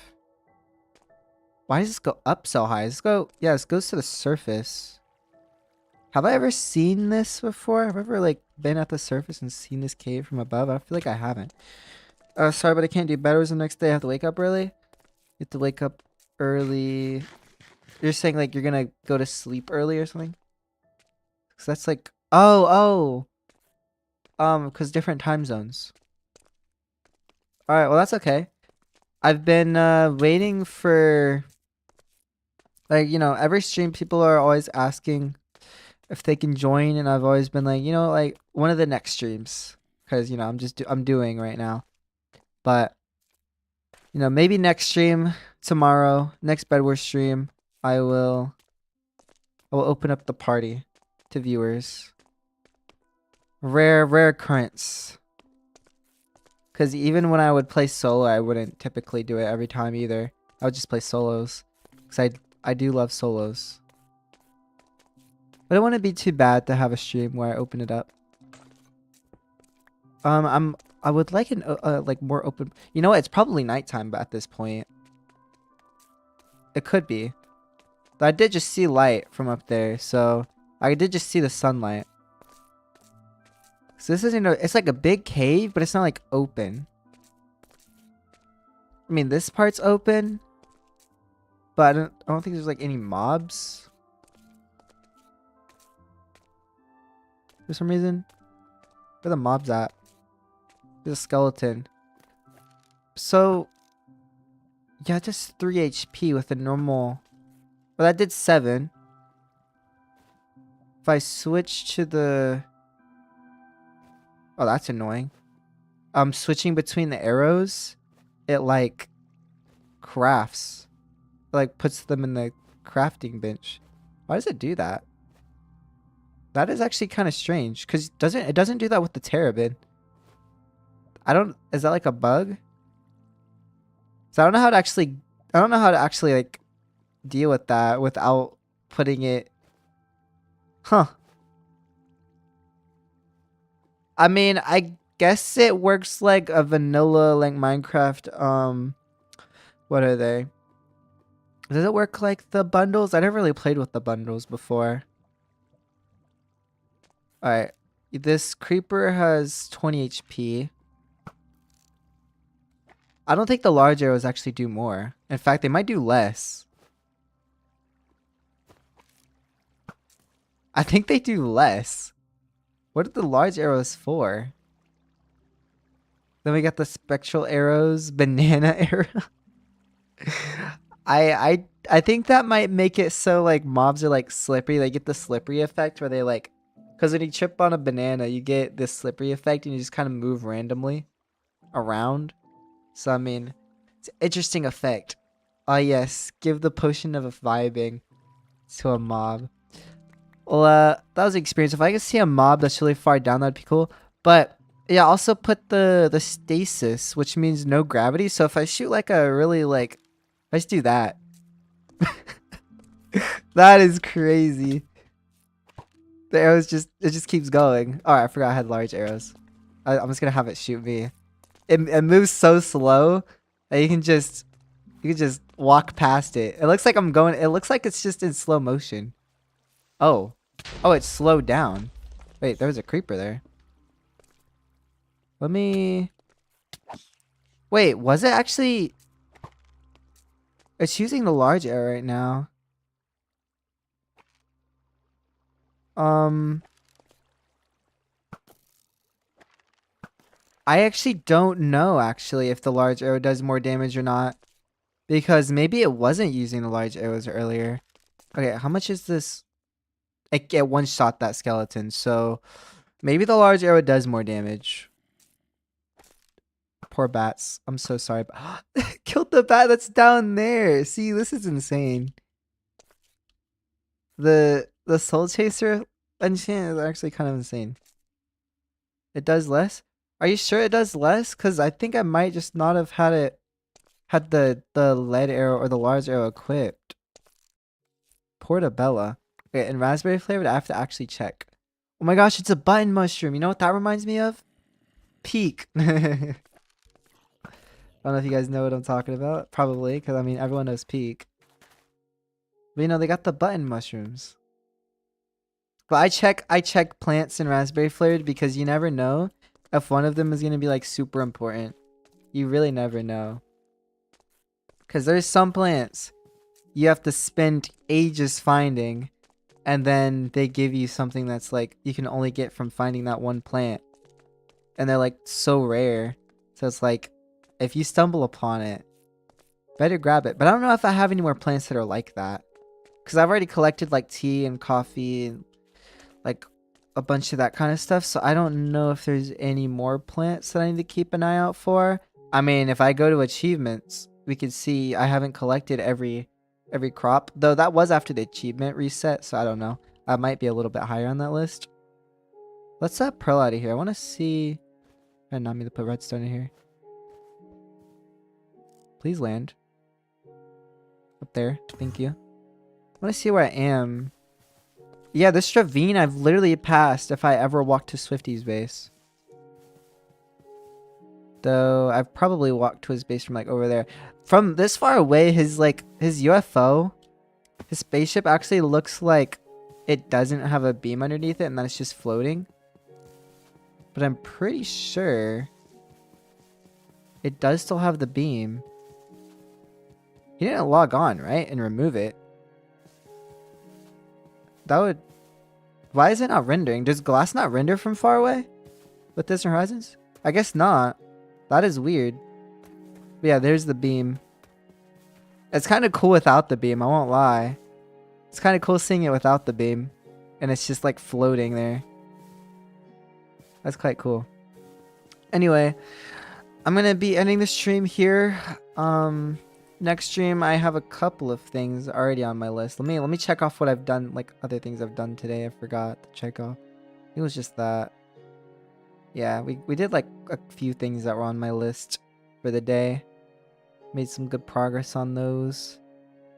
Why does this go up so high? Let's go... Yeah, this goes to the surface. Have I ever seen this before? Have I ever like been at the surface and seen this cave from above? I feel like I haven't. Sorry, but I can't do better. The next day I have to wake up early. You have to wake up early. You're saying like you're gonna go to sleep early or something? Cause that's like... Oh! Because different time zones. Alright, well that's okay. I've been waiting for... Like, you know, every stream people are always asking if they can join, and I've always been like, you know, like one of the next streams, because you know I'm doing right now. But you know, maybe next stream tomorrow, next Bedwars stream, I will open up the party to viewers. Rare occurrence. Because even when I would play solo, I wouldn't typically do it every time either. I would just play solos, because I do love solos. But it wouldn't be too bad to have a stream where I open it up. I would like an like more open... You know what? It's probably nighttime at this point. It could be. But I did just see light from up there, so I did just see the sunlight. So this isn't it's like a big cave, but it's not like open. I mean, this part's open, but I don't think there's like any mobs. For some reason. Where are the mobs at? There's a skeleton. So, yeah, just 3 HP with a normal... Well, that did 7. If I switch to the... Oh, that's annoying. Switching between the arrows, it like crafts. It, like puts them in the crafting bench. Why does it do that? That is actually kind of strange, because it doesn't do that with the Terrabin. Is that like a bug? So I don't know how to actually like deal with that without putting it. Huh. I mean, guess it works like a vanilla like Minecraft. What are they? Does it work like the bundles? I never really played with the bundles before. All right, this creeper has 20 HP. I don't think the large arrows actually do more. In fact, they might do less. I think they do less. What are the large arrows for? Then we got the spectral arrows, banana arrow. I think that might make it so like mobs are like slippery. They get the slippery effect where they like, because when you trip on a banana, you get this slippery effect and you just kind of move randomly around. So I mean, it's an interesting effect. Ah yes, give the potion of vibing to a mob. Well, that was an experience. If I could see a mob that's really far down, that'd be cool. But yeah, also put the stasis, which means no gravity. So if I shoot like a really like, let's do that. That is crazy. The arrows it just keeps going. All right, I forgot I had large arrows. I'm just gonna have it shoot me. It moves so slow that you can just walk past it. It looks like I'm going. It looks like it's just in slow motion. Oh, it's slowed down. Wait, there was a creeper there. Let me. Wait, was it actually? It's using the large arrow right now. I actually don't know actually if the large arrow does more damage or not. Because maybe it wasn't using the large arrows earlier. Okay, how much is this? It one shot that skeleton, so maybe the large arrow does more damage. Poor bats. I'm so sorry. Killed the bat that's down there. See, this is insane. The soul chaser enchant is actually kind of insane. It does less? Are you sure it does less? Because I think I might just not have had the lead arrow or the large arrow equipped. Portabella. Okay, and raspberry flavored, I have to actually check. Oh my gosh, it's a button mushroom. You know what that reminds me of? Peak. I don't know if you guys know what I'm talking about. Probably, because I mean, everyone knows Peak. But you know, they got the button mushrooms. But I check plants in raspberry flavored because you never know if one of them is going to be like super important. You really never know. Because there's some plants you have to spend ages finding, and then they give you something that's like you can only get from finding that one plant. And they're like so rare. So it's like, if you stumble upon it, better grab it. But I don't know if I have any more plants that are like that. Because I've already collected like tea and coffee and like a bunch of that kind of stuff. So I don't know if there's any more plants that I need to keep an eye out for. I mean, if I go to achievements, we can see I haven't collected every crop. Though that was after the achievement reset. So I don't know. I might be a little bit higher on that list. Let's set Pearl out of here. I want to see... I not mean to put redstone in here. Please land. Up there. Thank you. I want to see where I am. Yeah, this ravine I've literally passed if I ever walked to Swifty's base. Though I've probably walked to his base from like over there. From this far away, his UFO, his spaceship actually looks like it doesn't have a beam underneath it and that it's just floating. But I'm pretty sure it does still have the beam. He didn't log on, right? And remove it. That would... Why is it not rendering? Does glass not render from far away? With this horizons? I guess not. That is weird. But yeah, there's the beam. It's kind of cool without the beam, I won't lie. It's kind of cool seeing it without the beam. And it's just like floating there. That's quite cool. Anyway, I'm going to be ending the stream here. Next stream, I have a couple of things already on my list. Let me check off what I've done, like other things I've done today. I forgot to check off. It was just that. Yeah, we did like a few things that were on my list for the day. Made some good progress on those.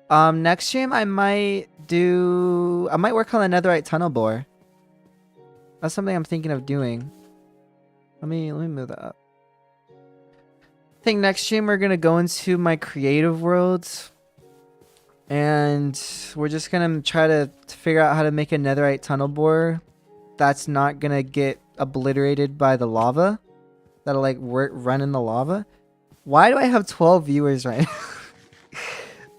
Next stream I might work on the netherite tunnel bore. That's something I'm thinking of doing. Let me move that up. I think next stream we're gonna go into my creative worlds, and we're just gonna try to figure out how to make a netherite tunnel bore that's not gonna get obliterated by the lava. That'll like run in the lava. Why do I have 12 viewers right now?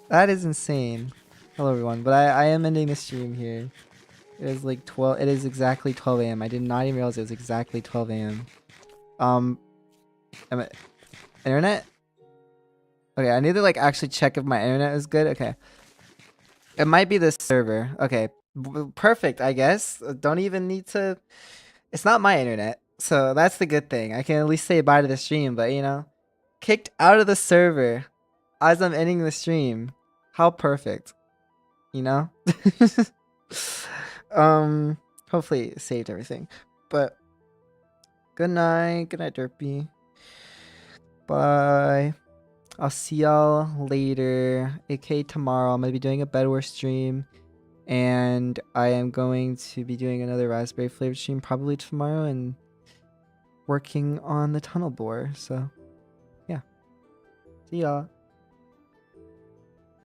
That is insane. Hello everyone, but I am ending the stream here. It is like 12. It is exactly 12 a.m. I did not even realize it was exactly 12 a.m. Internet? Okay, I need to like actually check if my internet is good. Okay. It might be this server. Okay. Perfect, I guess. Don't even need to. It's not my internet. So that's the good thing. I can at least say bye to the stream, but you know, kicked out of the server as I'm ending the stream. How perfect. You know? Hopefully it saved everything. But good night. Good night, Derpy. Bye. I'll see y'all later. AK tomorrow. I'm gonna be doing a Bed Wars stream. And I am going to be doing another Raspberry Flavoured stream probably tomorrow and working on the tunnel bore. So yeah. See y'all.